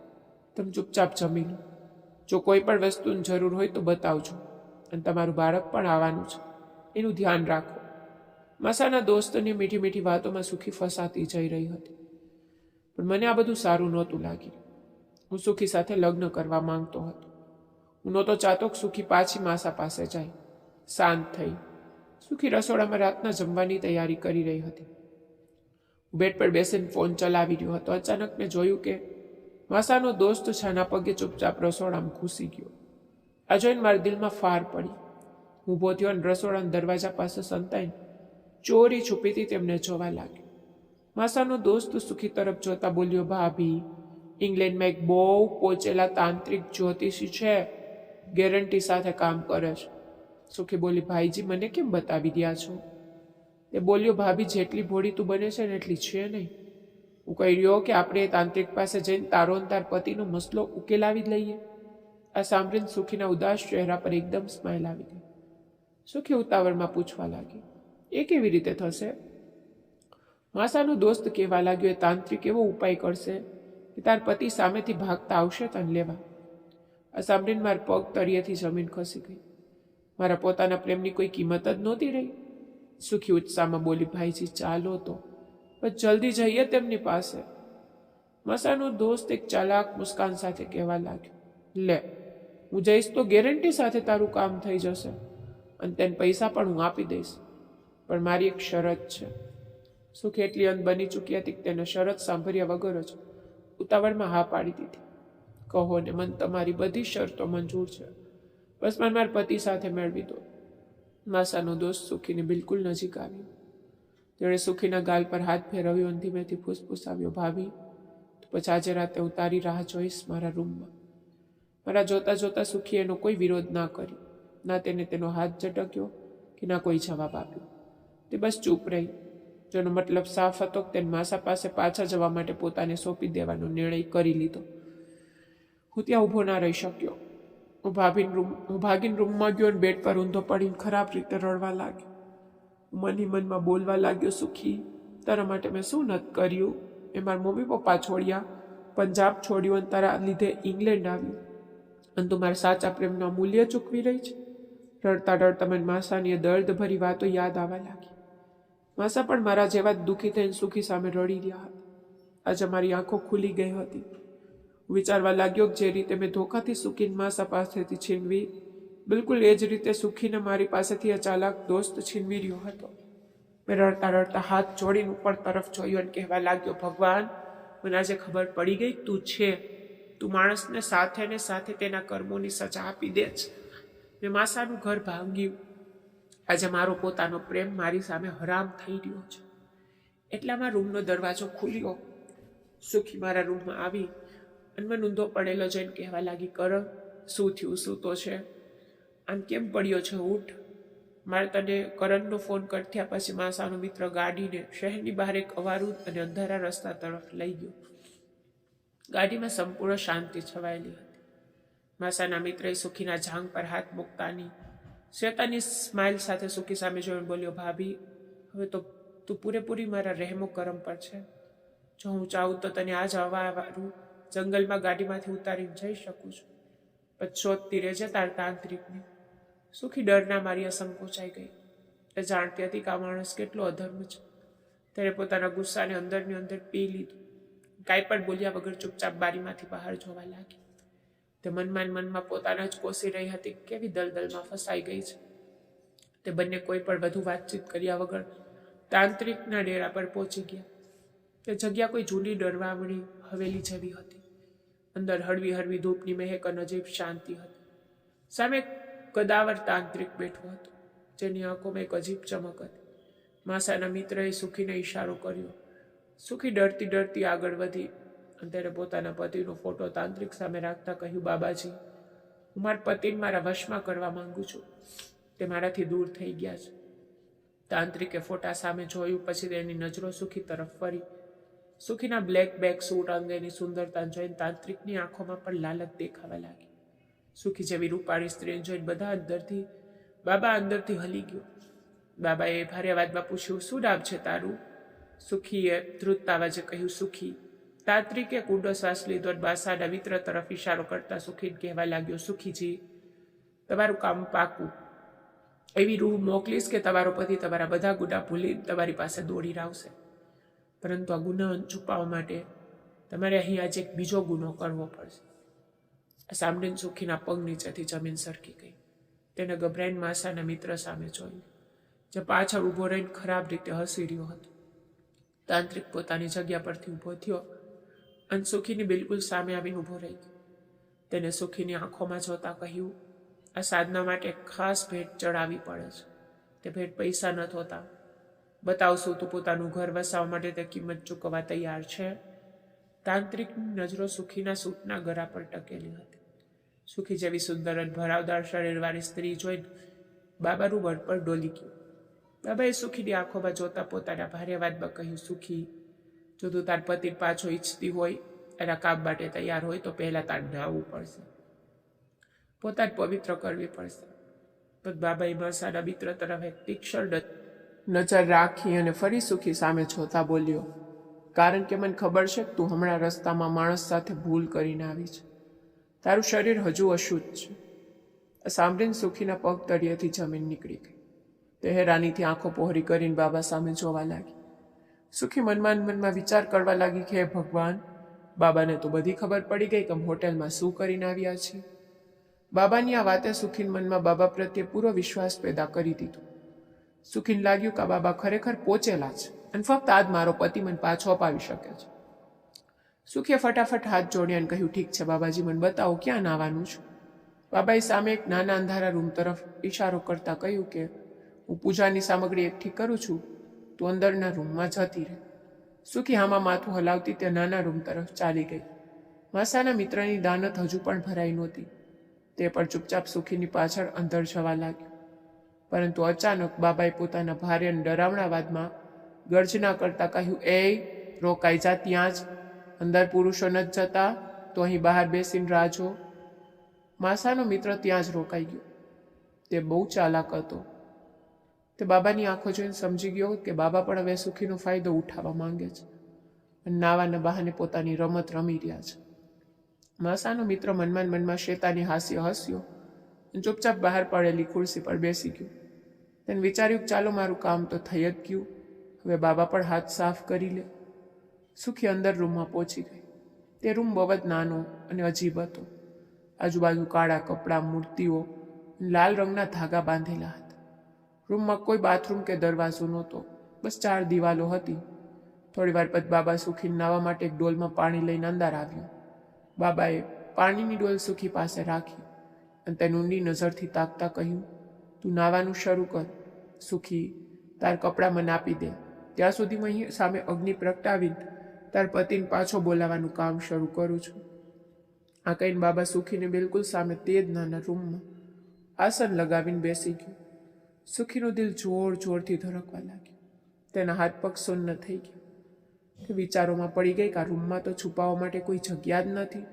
તમે ચૂપચાપ જમી લો. જો કોઈ પણ વસ્તુની જરૂર હોય તો બતાવજો અને તમારું બાળક પણ આવવાનું છે, એનું ધ્યાન રાખો. માસાના દોસ્તની મીઠી મીઠી વાતોમાં સુખી ફસાતી જઈ રહી હતી, પણ મને આ બધું સારું નહોતું લાગ્યું. હું સુખી સાથે લગ્ન કરવા માંગતો હતો. હું નહોતો ચાહતો કે સુખી પાછી માસા પાસે જાય. શાંત થઈ. સુખી રસોડામાં રાતના જમવાની તૈયારી કરી રહી હતી. હું બેડ પર બેસીને ફોન ચલાવી રહ્યો હતો. અચાનક મેં જોયું કે માસાનો દોસ્ત છાના પગે ચૂપચાપ રસોડામાં ઘૂસી ગયો. આ જોઈને મારા દિલમાં ફાર પડી. હું ઊભો થયો અને રસોડાના દરવાજા પાસે સંતાઈને ચોરી છુપીથી તેમને જોવા લાગ્યો. માસાનો દોસ્ત સુખી તરફ જોતા બોલ્યો, ભાભી, ઇંગ્લેન્ડમાં એક બહુ પોચેલા તાંત્રિક જ્યોતિષી છે, ગેરંટી સાથે કામ કરે છે. સુખી બોલી, ભાઈજી, મને કેમ બતાવી રહ્યા છો? તે બોલ્યો, ભાભી, જેટલી ભોળી તું બને છે ને એટલી છે નહીં. હું કહી રહ્યો કે આપણે એ તાંત્રિક પાસે જઈને તારો અને તાર પતિનો મસલો ઉકેલાવી લઈએ. આ સાંભળીને સુખીના ઉદાસ ચહેરા પર એકદમ સ્માઇલ આવી ગઈ. સુખી ઉતાવળમાં પૂછવા લાગી, એ કેવી રીતે થશે? માસાનો દોસ્ત કહેવા લાગ્યો, એ તાંત્રિક એવો ઉપાય કરશે કે તાર પતિ સામેથી ભાગતા આવશે તને લેવા. આ સાંભળીને મારા પગ તળિયેથી જમીન ખસી ગઈ. મારા પોતાના પ્રેમની કોઈ કિંમત જ નહોતી રહી. સુખી ઉત્સાહમાં બોલી, ભાઈજી, ચાલો તો, બસ જલ્દી જઈએ તેમની પાસે. માસાનો દોસ્ત એક ચાલાક મુસ્કાન સાથે કહેવા લાગ્યો, લે, હું જઈશ તો ગેરંટી સાથે તારું કામ થઈ જશે અને તેને પૈસા પણ હું આપી દઈશ, પણ મારી એક શરત છે. સુખી એટલી અંત બની ચૂકી હતી કે તેને શરત સાંભળ્યા વગર જ ઉતાવળમાં હા પાડી દીધી. કહો ને, મન તમારી બધી શરતો મંજૂર છે, બસ મને મારા પતિ સાથે મેળવી દો. માસાનો દોસ્ત સુખીને બિલકુલ નજીક આવ્યો. તેણે સુખીના ગાલ પર હાથ ફેરવ્યો અને ધીમેથી ફૂસફૂસાવ્યો, ભાભી, તો પછી આજે રાતે હું તારી રાહ જોઈશ મારા રૂમમાં. મારા જોતા જોતા સુખી એનો કોઈ વિરોધ ના કર્યો, ના તેને તેનો હાથ ઝટક્યો કે ના કોઈ જવાબ આપ્યો. તે બસ ચૂપ રહી, જેનો મતલબ સાફ હતો કે તેને માસા પાસે પાછા જવા માટે પોતાને સોંપી દેવાનો નિર્ણય કરી લીધો. હું ત્યાં ઊભો ના રહી શક્યો. હું ભાગીને રૂમમાં ગયો અને બેડ પર ઊંધો પડીને ખરાબ રીતે રડવા લાગ્યો. મની મનમાં બોલવા લાગ્યો, સુખી, તારા માટે મેં શું નથી કર્યું? મેં મારા મમ્મી પપ્પા છોડ્યા, પંજાબ છોડ્યું અને તારા લીધે ઇંગ્લેન્ડ આવ્યું, અને તું મારા સાચા પ્રેમનું મૂલ્ય ચૂકવી રહી છે. રડતા રડતા મને માસાની દર્દભરી વાતો યાદ આવવા લાગી. માસા પણ મારા જેવા જ દુઃખી થઈને સુખી સામે રડી રહ્યા હતા. આજે મારી આંખો ખુલી ગઈ હતી. વિચારવા લાગ્યો કે જે રીતે મેં ધોખાથી સુખીને માસા પાસેથી છીનવી, બિલકુલ એ જ રીતે સુખીને મારી પાસેથી આ ચાલાક દોસ્ત છીનવી રહ્યો હતો. મેં રડતા રડતા હાથ જોડીને ઉપર તરફ જોયું અને કહેવા લાગ્યો, ભગવાન, મને આજે ખબર પડી ગઈ તું છે. તું માણસને સાથે ને સાથે તેના કર્મોની સજા આપી દે છે. મેં માસાનું ઘર ભાંગ્યું. આજે મારો પોતાનો પ્રેમ મારી સામે હરામ થઈ રહ્યો છે. એટલામાં રૂમનો દરવાજો ખુલ્યો. સુખી મારા રૂમમાં આવી અને મને ઊંધો પડેલો જોઈને કહેવા લાગી, કરણ, શું થયું? સૂતો છે? આમ કેમ પડ્યો છે? ઉઠ. મારે તને કરણનો ફોન કરથ્યા પછી માસાનો મિત્ર ગાડીને શહેરની બહાર એક અવારું અને અંધારા રસ્તા તરફ લઈ ગયો. ગાડીમાં સંપૂર્ણ શાંતિ છવાયેલી હતી. માસાના મિત્રએ સુખીના જાંઘ પર હાથ મૂકતાની શેતાની સ્માઇલ સાથે સુખી સામે જોઈને બોલ્યો, ભાભી, હવે તો તું પૂરેપૂરી મારા રહેમો કરમ પર છે. જો હું ચાહું તો તને આ જ અવારું જંગલમાં ગાડીમાંથી ઉતારીને જઈ શકું છું, પછી શોધતી રહેજે તાર તાંત્રિકને. સુખી ડરના મારી સંકોચાઈ ગઈ. એ જાણતી હતી કે આ માણસ કેટલો અધર્મ છે. તેણે પોતાના ગુસ્સાને અંદરની અંદર પી લીધું. કાંઈ પણ બોલ્યા વગર ચૂપચાપ બારીમાંથી બહાર જોવા લાગી. તે મનમાં પોતાના જ કોસી રહી હતી કેવી દલદલમાં ફસાઈ ગઈ છે. તે બંને કોઈ પણ વધુ વાતચીત કર્યા વગર તાંત્રિકના ડેરા પર પહોંચી ગયા. તે જગ્યા કોઈ જૂની ડરવામણી હવેલી જેવી હતી. અંદર હળવી હળવી ધૂપની મહેક અને અજીબ શાંતિ હતી. સામે કદાવર તાંત્રિક બેઠો હતો, જેની આંખોમાં એક અજીબ ચમક હતી. માસાના મિત્રએ સુખીને ઈશારો કર્યો. સુખી ડરતી ડરતી આગળ વધી અને તેને પોતાના પતિનો ફોટો તાંત્રિક સામે રાખતા કહ્યું, બાબાજી, હું મારા પતિને મારા વશમાં કરવા માંગુ છું. તે મારાથી દૂર થઈ ગયા છે. તાંત્રિકે ફોટા સામે જોયું, પછી તેની નજરો સુખી તરફ ફરી. સુખીના બ્લેક બેક સૂટ અંગેની સુંદરતા જોઈને તાંત્રિકની આંખોમાં પણ લાલચ દેખાવા લાગી. સુખી જેવી રૂપાળી સ્ત્રીને જોઈને બાબા અંદરથી હલી ગયો. બાબાએ ભારે અવાજમાં પૂછ્યું, શું નામ છે તારું? સુખીએ ધ્રુત અવાજે કહ્યું, સુખી. તાંત્રિકે કુંડો શ્વાસ લીધો અને માસાના મિત્ર તરફ ઈશારો કરતા સુખીને કહેવા લાગ્યો, સુખીજી, તમારું કામ પાકું. એવી રૂહ મોકલીશ કે તમારો પતિ તમારા બધા ગુના ભૂલી તમારી પાસે દોડી આવશે. પરંતુ આ ગુના છુપાવવા માટે તમારે અહીં આજે એક બીજો ગુનો કરવો પડશે. સાંભળીને સુખીના પગ નીચેથી જમીન સરકી ગઈ. તેને ગભરાઈને માસાના મિત્ર સામે જોયું, જે પાછળ ઊભો રહીને ખરાબ રીતે હસી રહ્યો હતો. તાંત્રિક પોતાની જગ્યા પરથી ઊભો થયો અને સુખીની બિલકુલ સામે આવીને ઊભો રહી ગયો. તેને સુખીની આંખોમાં જોતા કહ્યું, આ સાધના માટે ખાસ ભેટ ચડાવવી પડે છે. તે ભેટ પૈસા ન હોતા. બતાવશું તું પોતાનું ઘર વસાવવા માટે તે કિંમત ચૂકવવા તૈયાર છે? તાંત્રિકની નજરો સુખીના સૂટના ગળા પર ટકેલી હતી. સુખી જેવી સુંદર અને ભરાવદાર શરીરવાળી સ્ત્રી જોઈને બાબાનું બળ પર ડોલી ગયું. બાબાએ સુખીની આંખોમાં જોતા પોતાના ભારે અવાજમાં કહ્યું, સુખી, જો તું તાર પતિ પાછો ઈચ્છતી હોય, એના કામ માટે તૈયાર હોય તો પહેલા તાર નાહવું પડશે, પોતાને પવિત્ર કરવી પડશે. પણ બાબાએ માસાના મિત્ર તરફ એક તીક્ષ્ણ નજર રાખી અને ફરી સુખી સામે જોતા બોલ્યો, કારણ કે મને ખબર છે કે તું હમણાં રસ્તામાં માણસ સાથે ભૂલ કરીને આવી છે. તારું શરીર હજુ અશુદ્ધ છે. સાંભળીને સુખીના પગ તળિયેથી જમીન નીકળી ગઈ. તે હેરાનીથી આંખો પહોળી કરીને બાબા સામે જોવા લાગી. સુખી મનમાં વિચાર કરવા લાગી કે હે ભગવાન, બાબાને તો બધી ખબર પડી ગઈ કે હોટેલમાં શું કરીને આવ્યા છીએ. બાબાની આ વાતે સુખીન મનમાં બાબા પ્રત્યે પૂરો વિશ્વાસ પેદા કરી દીધો. સુખીન લાગ્યું કે બાબા ખરેખર પહોંચેલા છે અને ફક્ત આજ મારો પતિ મને પાછો અપાવી શકે છે. સુખીએ ફટાફટ હાથ જોડ્યા અને કહ્યું, ઠીક છે બાબાજી, મને બતાવો ક્યાં નાવાનું છું. બાબાએ સામે એક નાના અંધારા રૂમ તરફ ઈશારો કરતા કહ્યું કે હું પૂજાની સામગ્રી એકઠી કરું છું, તું અંદરના રૂમમાં જતી રહે. સુખી હામાં માથું હલાવતી તે નાના રૂમ તરફ ચાલી ગઈ. માસાના મિત્રની દાનત હજુ પણ ભરાઈ નહોતી. તે પણ ચૂપચાપ સુખીની પાછળ અંદર જવા લાગ્યો. પરંતુ અચાનક બાબાએ પોતાના ભારે અને ડરાવણા અવાજમાં ગર્જના કરતા કહ્યું, એ રોકાઈ જા, ત્યાં જ. અંદર પુરુષો નથી જતા, તો અહીં બહાર બેસીને રાહ જો. માસાનો મિત્ર ત્યાં જ રોકાઈ ગયો. તે બહુ ચાલાક હતો. તે બાબાની આંખો જોઈને સમજી ગયો કે બાબા પણ હવે સુખીનો ફાયદો ઉઠાવવા માંગે છે અને નાવાના બહાને પોતાની રમત રમી રહ્યા છે. માસાનો મિત્ર મનમાં શેતાની હાસ્ય હસ્યો અને ચૂપચાપ બહાર પડેલી ખુરશી પર બેસી ગયો. તેને વિચાર્યું કે ચાલો મારું કામ તો થઈ જ ગયું, હવે બાબા પણ હાથ સાફ કરી લે. સુખી અંદર રૂમમાં પહોંચી ગઈ. તે રૂમ બહુ જ નાનો અને અજીબ હતો. આજુબાજુ કાળા કપડાં, મૂર્તિઓ, લાલ રંગના ધાગા બાંધેલા હતા. રૂમમાં કોઈ બાથરૂમ કે દરવાજો નહોતો, બસ 4 દિવાલો હતી. થોડી વાર પછી બાબા સુખીને નાવા માટે એક ડોલમાં પાણી લઈને અંદર આવ્યો. બાબાએ પાણીની ડોલ સુખી પાસે રાખી અને તેને ઊંડી નજરથી તાકતા કહ્યું, તું નાવાનું શરૂ કર. સુખી, તાર કપડાં મને આપી દે, ત્યાં સુધી હું અહીં સામે અગ્નિ પ્રગટાવીને તાર પતિને પાછો બોલાવવાનું કામ શરૂ કરું છું. આ કહીને બાબા સુખીને બિલકુલ સામે તે જ નાના રૂમમાં આસન લગાવીને બેસી ગયું. સુખીનું દિલ જોર જોરથી ધડકવા લાગ્યું. તેના હાથ પગ સુન્ન થઈ ગયા. તે વિચારોમાં પડી ગઈ કે આ રૂમમાં તો છુપાવવા માટે કોઈ જગ્યા જ નથી,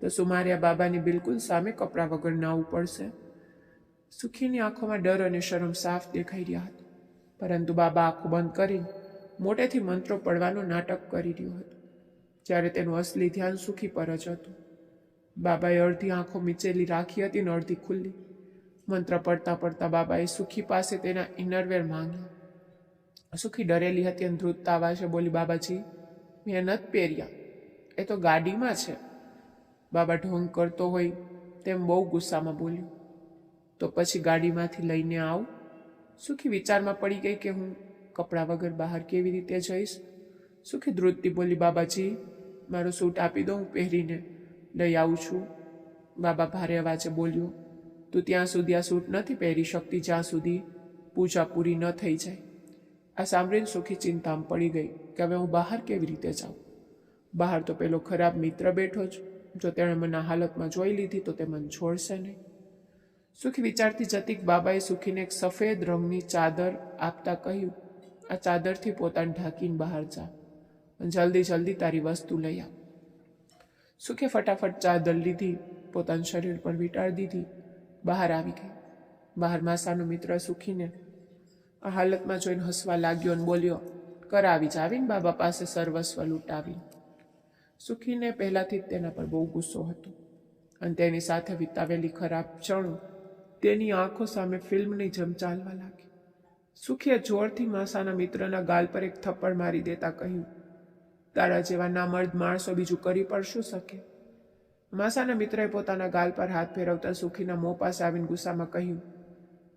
તો સુમારિયા બાબાની બિલકુલ સામે કપડાં વગર નાવું પડશે. સુખીની આંખોમાં ડર અને શરમ સાફ દેખાઈ રહ્યા હતા, પરંતુ બાબા આંખો બંધ કરીને મોટેથી મંત્રો પડવાનો નાટક કરી રહ્યો હતો, જ્યારે તેનું અસલી ધ્યાન સુખી પર જ હતું. બાબાએ અડધી આંખો મીચેલી રાખી હતી ને અડધી ખુલ્લી. મંત્ર પડતા પડતા બાબાએ સુખી પાસે તેના ઇનરવેર માંગ્યા. સુખી ડરેલી હતી અને ધ્રુજતા અવાજે બોલી, બાબાજી, મેં નથી પહેર્યા, એ તો ગાડીમાં છે. બાબા ઢોંગ કરતો હોય તેમ બહુ ગુસ્સામાં બોલ્યો, તો પછી ગાડીમાંથી લઈને આવ. સુખી વિચારમાં પડી ગઈ કે હું કપડાં વગર બહાર કેવી રીતે જઈશ. સુખી ધ્રુજતી બોલી, બાબાજી, મારો સૂટ આપી દો, હું પહેરીને લઈ આવું છું. બાબા ભારે અવાજે બોલ્યો, તું ત્યાં સુધી આ સૂટ નથી પહેરી શકતી જ્યાં સુધી પૂજા પૂરી ન થઈ જાય. આ સાંભળીને સુખી ચિંતામાં પડી ગઈ કે હવે હું બહાર કેવી રીતે જાઉં. બહાર તો પેલો ખરાબ મિત્ર બેઠો જ, જો તેણે મને આ હાલતમાં જોઈ લીધી તો તે મને છોડશે નહીં. સુખી વિચારતી જતી કે બાબાએ સુખીને એક સફેદ રંગની ચાદર આપતા કહ્યું, આ ચાદરથી પોતાને ઢાંકીને બહાર જા અને જલ્દી જલ્દી તારી વસ્તુ લઈ આવ. સુખે ફટાફટ ચાદર લીધી, પોતાના શરીર પર વીંટાળી દીધી, બહાર આવી ગઈ. બહાર માસાનો મિત્ર સુખીને આ હાલતમાં જોઈને હસવા લાગ્યો અને બોલ્યો, કરાવી જાવીને બાબા પાસે સર્વસ્વ લૂંટાવી. સુખીને પહેલાથી જ તેના પર બહુ ગુસ્સો હતો અને તેની સાથે વિતાવેલી ખરાબ ક્ષણો તેની આંખો સામે ફિલ્મની જેમ ચાલવા લાગી. સુખીએ જોરથી માસાના મિત્રના ગાલ પર એક થપ્પડ મારી દેતા કહ્યું, તારા જેવા નામર્દ માણસો બીજું કરી પણ શું શકે. માસાના મિત્રએ પોતાના ગાલ પર હાથ ફેરવતા સુખીના મોં પાસે આવીને ગુસ્સામાં કહ્યું,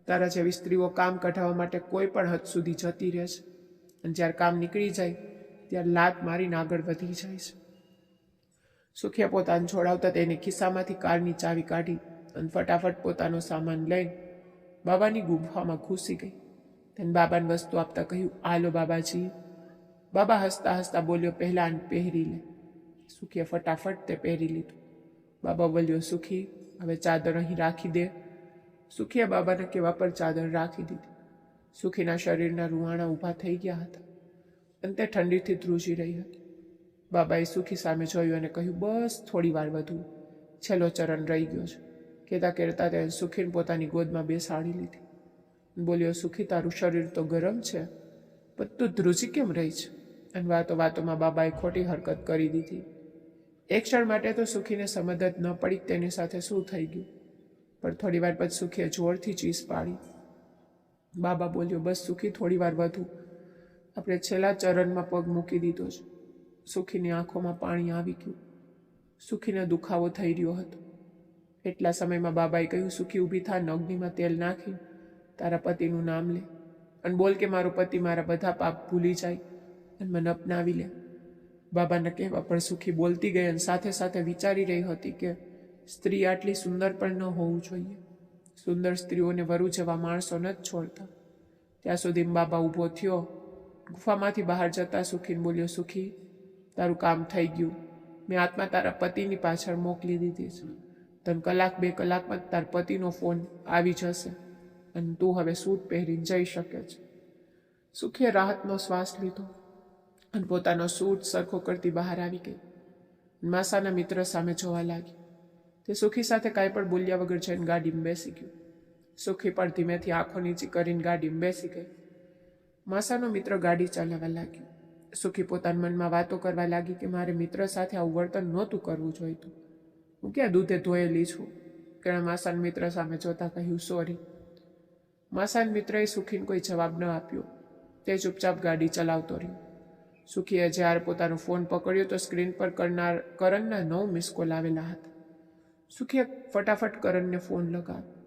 તારા જેવી સ્ત્રીઓ કામ કઢાવવા માટે કોઈ પણ હદ સુધી જતી રહે છે અને જ્યારે કામ નીકળી જાય ત્યારે લાત મારીને આગળ વધી જાય છે. સુખીએ પોતાને છોડાવતા તેની ખિસ્સામાંથી કારની ચાવી કાઢી અને ફટાફટ પોતાનો સામાન લઈને બાબાની ગુફામાં ઘૂસી ગઈ. તેને બાબાને વસ્તુ આપતા કહ્યું, આલો બાબાજી. બાબા હસતા હસતા બોલ્યો, પહેલા આને પહેરી લે. સુખીએ ફટાફટ તે પહેરી લીધું. બાબા બોલ્યો, સુખી, હવે ચાદર અહીં રાખી દે. સુખીએ બાબાના કહેવા પર ચાદર રાખી દીધી. સુખીના શરીરના રૂવાણા ઊભા થઈ ગયા હતા અને તે ઠંડીથી ધ્રુજી રહી હતી. બાબાએ સુખી સામે જોયું અને કહ્યું, બસ થોડી વાર વધુ, છેલ્લો ચરણ રહી ગયો છે. કહેતા કહેતા તેને સુખીને પોતાની ગોદમાં બેસાડી લીધી. બોલ્યો, સુખી, તારું શરીર તો ગરમ છે, પણ તું ધ્રુજી કેમ રહી છે. અને વાતો વાતોમાં બાબાએ ખોટી હરકત કરી દીધી. એક ક્ષણ માટે તો સુખીને સમજ જ ન પડી તેની સાથે શું થઈ ગયું, પણ થોડી વાર પછી સુખીએ જોરથી ચીસ પાડી. બાબા બોલ્યો, બસ સુખી, થોડી વાર વધુ, આપણે છેલ્લા ચરણમાં પગ મૂકી દીધો છે. સુખીની આંખોમાં પાણી આવી ગયું. સુખીને દુખાવો થઈ રહ્યો હતો. એટલા સમયમાં બાબાએ કહ્યું, સુખી ઊભી થા, અગ્નિમાં તેલ નાખી તારા પતિનું નામ લે અને બોલ કે મારો પતિ મારા બધા પાપ ભૂલી જાય અને મને અપનાવી લે. બાબાના કહેવા પર સુખી બોલતી ગઈ અને સાથે સાથે વિચારી રહી હતી કે સ્ત્રી આટલી સુંદર પણ ન હોવું જોઈએ. સુંદર સ્ત્રીઓને વરુ જેવા માણસો ન જ છોડતા. ત્યાં સુધી બાબા ઊભો થયો. ગુફામાંથી બહાર જતા સુખીને બોલ્યો, સુખી તારું કામ થઈ ગયું. મેં આત્મા તારા પતિની પાછળ મોકલી દીધી છે. તને 1-2 કલાકમાં તાર પતિનો ફોન આવી જશે અને તું હવે સૂટ પહેરીને જઈ શકે છે. સુખીએ રાહતનો શ્વાસ લીધો અને પોતાનો સૂટ સરખો કરતી બહાર આવી ગઈ. માસાના મિત્ર સામે જોવા લાગી. તે સુખી સાથે કાંઈ પણ બોલ્યા વગર જઈને ગાડીમાં બેસી ગયો. સુખી પણ ધીમેથી આંખો નીચી કરીને ગાડીમાં બેસી ગઈ. માસાનો મિત્ર ગાડી ચલાવવા લાગ્યો. સુખી પોતાના મનમાં વાતો કરવા લાગી કે મારે મિત્ર સાથે આવું વર્તન નહોતું કરવું જોઈતું. હું ક્યાં દૂધે ધોયેલી છું. તેણે માસાના મિત્ર સામે જોતા કહ્યું, સોરી. માસાના મિત્રએ સુખીને કોઈ જવાબ ન આપ્યો. તે ચૂપચાપ ગાડી ચલાવતો રહ્યો. સુખીએ જ્યારે પોતાનો ફોન પકડ્યો તો સ્ક્રીન પર કરણના 9 મિસ કોલ આવેલા હતા. સુખીએ ફટાફટ કરણને ફોન લગાવ્યો.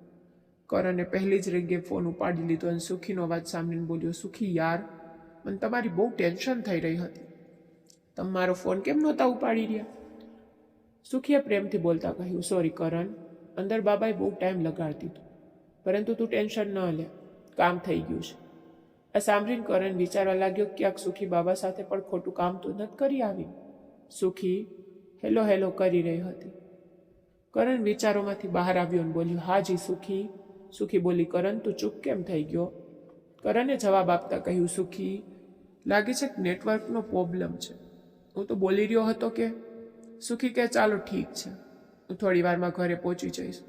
કરણે પહેલી જ રિંગે ફોન ઉપાડી લીધો અને સુખીનો અવાજ સાંભળીને બોલ્યો, સુખી યાર, મને તમારી બહુ ટેન્શન થઈ રહી હતી. તમે મારો ફોન કેમ નહોતા ઉપાડી રહ્યા? સુખીએ પ્રેમથી બોલતા કહ્યું, સોરી કરણ, અંદર બાબાએ બહુ ટાઈમ લગાડતી હતું, પરંતુ તું ટેન્શન ન લે, કામ થઈ ગયું છે. આ સાંભળીને કરણ વિચારવા લાગ્યો, ક્યાંક સુખી બાબા સાથે પણ ખોટું કામ તો નથી કરી આવી. સુખી હેલો હેલો કરી રહી હતી. કરણ વિચારોમાંથી બહાર આવ્યો અને બોલ્યો, હાજી સુખી. સુખી બોલી, કરણ તું ચૂપ કેમ થઈ ગયો? કરણે જવાબ આપતા કહ્યું, સુખી લાગે છે કે નેટવર્કનો પ્રોબ્લેમ છે. હું તો બોલી રહ્યો હતો કે. સુખી કે ચાલો ઠીક છે, હું થોડી વારમાં ઘરે પહોંચી જઈશ.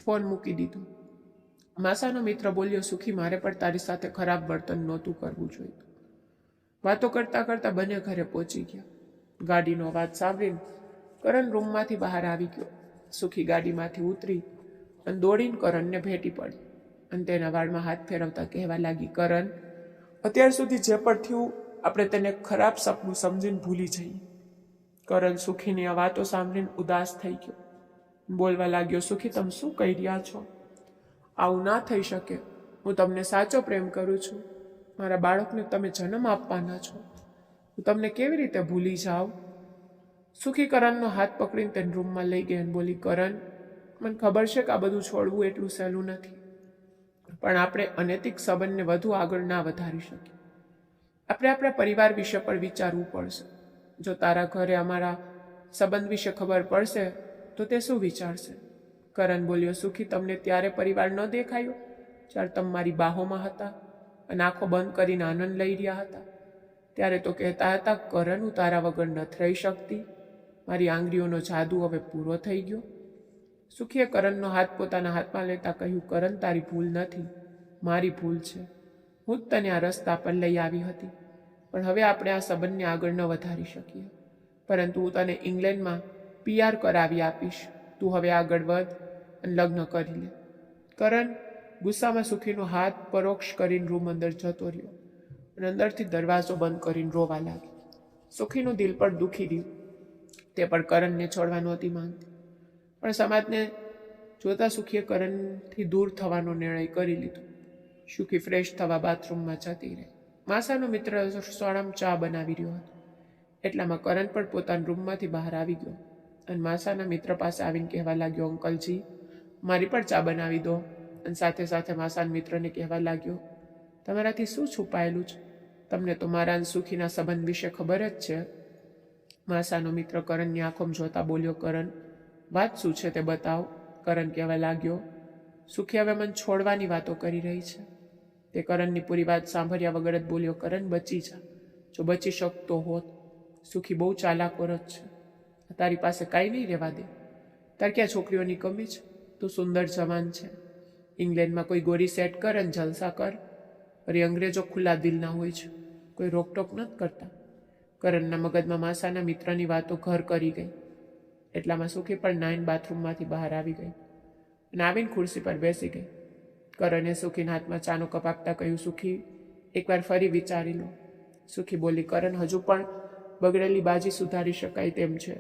ફોન મૂકી દીધો. માસાનો મિત્ર બોલ્યો, સુખી મારે પણ તારી સાથે ખરાબ વર્તન નહોતું કરવું જોઈતું. વાતો કરતા કરતા બંને ઘરે પહોંચી ગયા. ગાડીનો અવાજ સાંભળીને કરણ રૂમમાંથી બહાર આવી ગયો. સુખી ગાડીમાંથી ઉતરી અને દોડીને કરણને ભેટી પડી અને તેના વાળમાં હાથ ફેરવતા કહેવા લાગી, કરણ, અત્યાર સુધી જે પણ થયું આપણે તેને ખરાબ સપનું સમજીને ભૂલી જઈએ. કરણ સુખીની આ વાતો સાંભળીને ઉદાસ થઈ ગયો. બોલવા લાગ્યો, સુખી તમે શું કહી રહ્યા છો? આવું ના થઈ શકે. હું તમને સાચો પ્રેમ કરું છું. મારા બાળકને તમે જન્મ આપવાના છો. હું તમને કેવી રીતે ભૂલી જાઉં? સુખી કરણનો હાથ પકડીને તેને રૂમમાં લઈ ગઈ અને બોલી, કરણ, મને ખબર છે કે આ બધું છોડવું એટલું સહેલું નથી, પણ આપણે અનૈતિક સંબંધને વધુ આગળ ના વધારી શકીએ. આપણે આપણા પરિવાર વિશે પણ વિચારવું પડશે. જો તારા ઘરે અમારા સંબંધ વિશે ખબર પડશે તો તે શું વિચારશે? કરણ બોલ્યો, સુખી તમને ત્યારે પરિવાર ન દેખાયો જ્યારે તમે મારી બાહોમાં હતા અને આંખો બંધ કરીને આનંદ લઈ રહ્યા હતા? ત્યારે તો કહેતા હતા, કરણ હું તારા વગર નથી રહી શકતી, મારી આંગળીઓનો જાદુ હવે પૂરો થઈ ગયો. સુખીએ કરણનો હાથ પોતાના હાથમાં લેતા કહ્યું, કરણ તારી ભૂલ નથી, મારી ભૂલ છે. હું જ તને આ રસ્તા પર લઈ આવી હતી, પણ હવે આપણે આ સંબંધને આગળ ન વધારી શકીએ. પરંતુ હું તને ઇંગ્લેન્ડમાં PR કરાવી આપીશ. તું હવે આગળ વધ અને લગ્ન કરી લે. કરણ ગુસ્સામાં સુખીનો હાથ પરોક્ષ કરીને રૂમ અંદર જતો રહ્યો અને અંદરથી દરવાજો બંધ કરીને રોવા લાગી. સુખીનું દિલ પણ દુખી રહ્યું. તે પણ કરણને છોડવા નહોતી માંગતી, પણ સમાજને જોતા સુખીએ કરણથી દૂર થવાનો નિર્ણય કરી લીધો. સુખી ફ્રેશ થવા બાથરૂમમાં જતી રહી. માસાનો મિત્ર રસોડામાં ચા બનાવી રહ્યો હતો. એટલામાં કરણ પણ પોતાના રૂમમાંથી બહાર આવી ગયો અને માસાના મિત્ર પાસે આવીને કહેવા લાગ્યો, અંકલજી મારી પણ ચા બનાવી દો. અને સાથે સાથે માસાના મિત્રને કહેવા લાગ્યો, તમારાથી શું છુપાયેલું છે? તમને તો મારા અને સુખીના સંબંધ વિશે ખબર જ છે. માસાનો મિત્ર કરણની આંખોમાં જોતા બોલ્યો, કરણ વાત શું છે તે બતાવ. કરણ કહેવા લાગ્યો, સુખી હવે મને છોડવાની વાતો કરી રહી છે. તે કરણની પૂરી વાત સાંભળ્યા વગર જ બોલ્યો, કરણ બચી જા, જો બચી શકતો હોત. સુખી બહુ ચાલાકોરત છે, તારી પાસે કાંઈ નહીં રહેવા દે. તાર ક્યાં છોકરીઓની કમી છે? તું સુંદર જવાન છે. ઇંગ્લેન્ડમાં કોઈ ગોરી સેટ કર અને જલસા કર. અરે અંગ્રેજો ખુલ્લા દિલના હોય છે, કોઈ રોકટોક નથી કરતા. કરણના મગજમાં માસાના મિત્રની વાતો ઘર કરી ગઈ. એટલામાં સુખી પણ નાઈન બાથરૂમમાંથી બહાર આવી ગઈ અને આવીને ખુરશી પર બેસી ગઈ. કરણે સુખીના હાથમાં ચાનો કપ આપતા કહ્યું, સુખી એકવાર ફરી વિચારી લો. સુખી બોલી, કરણ હજુ પણ બગડેલી બાજી સુધારી શકાય તેમ છે.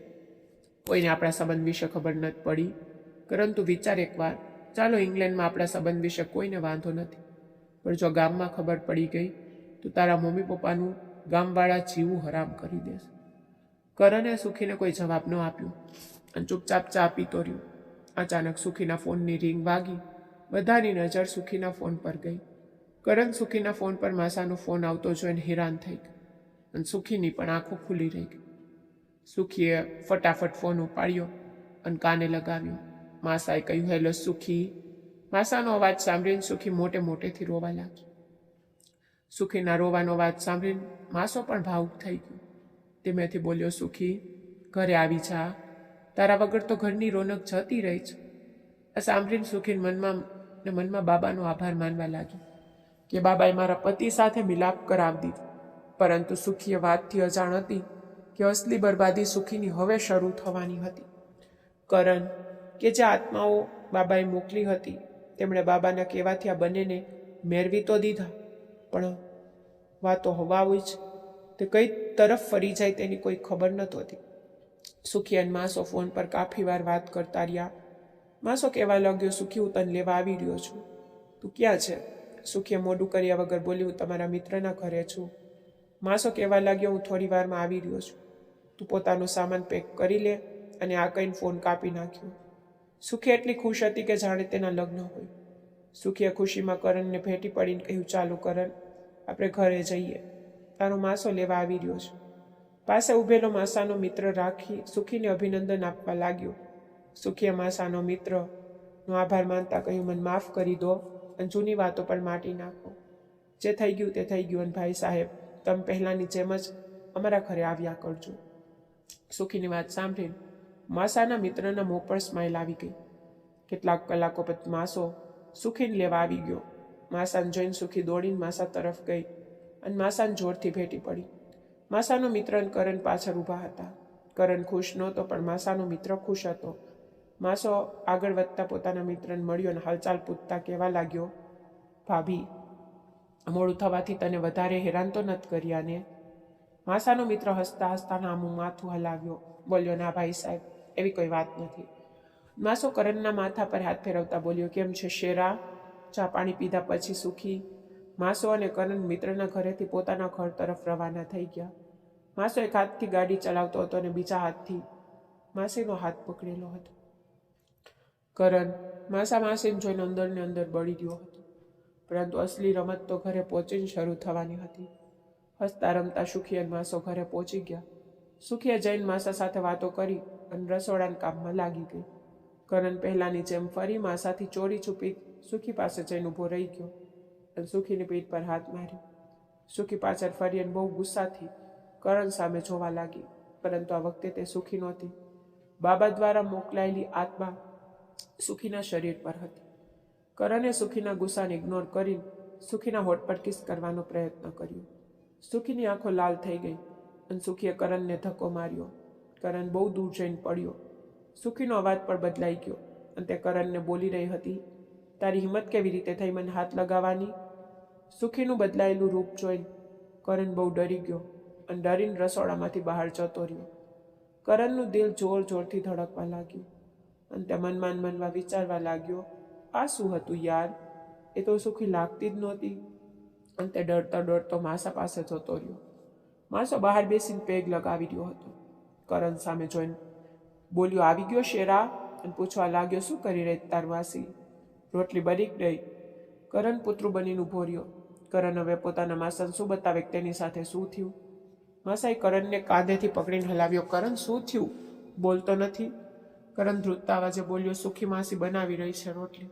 કોઈને આપણા સંબંધ વિશે ખબર નથી પડી. પરંતુ વિચાર એકવાર, ચાલો ઇંગ્લેન્ડમાં આપણા સંબંધ વિશે કોઈને વાંધો નથી, પણ જો ગામમાં ખબર પડી ગઈ તો તારા મમ્મી પપ્પાનું ગામવાળા જીવું હરામ કરી દેશે. કરણે સુખીને કોઈ જવાબ ન આપ્યો અને ચૂપચાપ ચા પીતો રહ્યો. અચાનક સુખીના ફોનની રિંગ વાગી. બધાની નજર સુખીના ફોન પર ગઈ. કરણ સુખીના ફોન પર માસાનો ફોન આવતો જોઈને હેરાન થઈ ગઈ અને સુખીની પણ આંખો ખુલી રહી ગઈ. સુખીએ ફટાફટ ફોન ઉપાડ્યો અને કાને લગાવ્યો. માસાએ કહ્યું, હેલો સુખી. માસાનો અવાજ સાંભળીને સુખી મોટે મોટેથી રોવા લાગી. સુખીના રોવાનો અવાજ સાંભળીને માસો પણ ભાવુક થઈ ગયો. ધીમેથી બોલ્યો, સુખી, ઘરે આવી જા, તારા વગર તો ઘરની રોનક જતી રહી છે. આ સાંભળીને સુખી મનમાં બાબાનો આભાર માનવા લાગી કે બાબાએ મારા પતિ સાથે મિલાપ કરાવી દીધો. પરંતુ સુખીએ વાતથી અજાણ હતી કે અસલી બરબાદી સુખીની હવે શરૂ થવાની હતી. કરણ કે જે આત્માઓ બાબાએ મોકલી હતી તેમણે બાબાના કહેવાથી આ બંનેને મેળવી તો દીધા, પણ વાતો હવા હોય છે, તે કઈ તરફ ફરી જાય તેની કોઈ ખબર નહોતી. સુખી અને માસો ફોન પર કાફી વાર વાત કરતા રહ્યા. માસો કહેવા લાગ્યો, સુખી, હું તને લેવા આવી રહ્યો છું. તું ક્યાં છે? સુખીએ મોઢું કર્યા વગર બોલી, હું તમારા મિત્રના ઘરે છું. માસો કહેવા લાગ્યો, હું થોડી વારમાં આવી રહ્યો છું. તું પોતાનો સામાન પેક કરી લે. અને આ કહીને ફોન કાપી નાખ્યો. સુખી એટલી ખુશ હતી કે જાણે તેના લગ્ન હોય. સુખીએ ખુશીમાં કરણને ભેટી પડીને કહ્યું, ચાલો કરણ, આપણે ઘરે જઈએ, તારો માસો લેવા આવી રહ્યો છે. પાસે ઉભેલો માસાનો મિત્ર રાખી સુખીને અભિનંદન આપવા લાગ્યો. સુખીએ માસાનો મિત્રનો આભાર માનતા કહ્યું, મને માફ કરી દો અને જૂની વાતો પર માટી નાખો. જે થઈ ગયું તે થઈ ગયું અને ભાઈ સાહેબ, તમે પહેલાંની જેમ જ અમારા ઘરે આવ્યા કરજો. સુખીની વાત સાંભળીને માસાના મિત્રના મોં પર સ્માઇલ આવી ગઈ. કેટલાક કલાકો પછી માસો સુખીને લેવા આવી ગયો. માસાને જોઈને સુખી દોડીને માસા તરફ ગઈ અને માસાને જોરથી ભેટી પડી. માસાનો મિત્ર અને કરણ પાછળ ઊભા હતા. કરણ ખુશ નહોતો, પણ માસાનો મિત્ર ખુશ હતો. માસો આગળ વધતા પોતાના મિત્રને મળ્યો અને હાલચાલ પૂછતા કહેવા લાગ્યો, ભાભી, મોડું થવાથી તને વધારે હેરાન તો નથી કર્યા ને? માસાનો મિત્ર હસતા હસતા નામું માથું હલાવ્યો. બોલ્યો, ના ભાઈ સાહેબ, એવી કોઈ વાત નથી. માસો કરણના માથા પર હાથ ફેરવતા બોલ્યો, કેમ છે શેરા? ચા પાણી પીધા પછી સુખી, માસો અને કરણ મિત્રના ઘરેથી પોતાના ઘર તરફ રવાના થઈ ગયા. માસો એક હાથથી ગાડી ચલાવતો હતો અને બીજા હાથથી માસીનો હાથ પકડેલો હતો. કરણ માસીને જોઈને અંદર ને અંદર બળી ગયો હતો. પરંતુ અસલી રમત તો ઘરે પહોંચીને શરૂ થવાની હતી. હસતા રમતા સુખી અને માસો ઘરે પહોંચી ગયા. સુખીએ જઈને માસા સાથે વાતો કરી અને રસોડાના કામમાં લાગી ગઈ. કરણ પહેલાની જેમ ફરી માસાથી ચોરી છુપી સુખી પાસે જઈને ઊભો રહી ગયો અને સુખીની પીઠ પર હાથ માર્યો. સુખી પાછળ ફરી અને બહુ ગુસ્સાથી કરણ સામે જોવા લાગી, પરંતુ આ વખતે તે સુખી નહોતી. બાબા દ્વારા મોકલાયેલી આત્મા સુખીના શરીર પર હતી. કરણે સુખીના ગુસ્સાને ઇગ્નોર કરીને સુખીના હોઠ પર કિસ કરવાનો પ્રયત્ન કર્યો. સુખીની આંખો લાલ થઈ ગઈ અને સુખીએ કરણને ધક્કો માર્યો. કરણ બહુ દૂર જઈને પડ્યો. સુખીનો અવાજ પણ બદલાઈ ગયો અને તે કરણને બોલી રહી હતી, તારી હિંમત કેવી રીતે થઈ મને હાથ લગાવવાની? સુખીનું બદલાયેલું રૂપ જોઈને કરણ બહુ ડરી ગયો અને ડરીને રસોડામાંથી બહાર જતો રહ્યો. કરણનું દિલ જોર જોરથી ધડકવા લાગ્યું અને તે મનમાં વિચારવા લાગ્યો, આ શું હતું યાર? એ તો સુખી લાગતી જ નહોતી. અને તે ડરતો ડરતો માસા પાસે જતો રહ્યો. માસો બહાર બેસીને પેગ લગાવી રહ્યો હતો. કરણ સામે જોઈને બોલ્યો, આવી ગયો શેરા? અને પૂછવા લાગ્યો, શું કરી રહી તાર માસી? રોટલી બની ગઈ? કરણ પુતરું બનીને ઊભો રહ્યો. કરણ હવે પોતાના માસાને શું બતાવે તેની સાથે શું થયું? માસાએ કરણને કાંધેથી પકડીને હલાવ્યો. કરણ, શું થયું? બોલતો નથી. કરણ ધ્રુજતા અવાજે બોલ્યો, સુખી માસી બનાવી રહી છે રોટલી.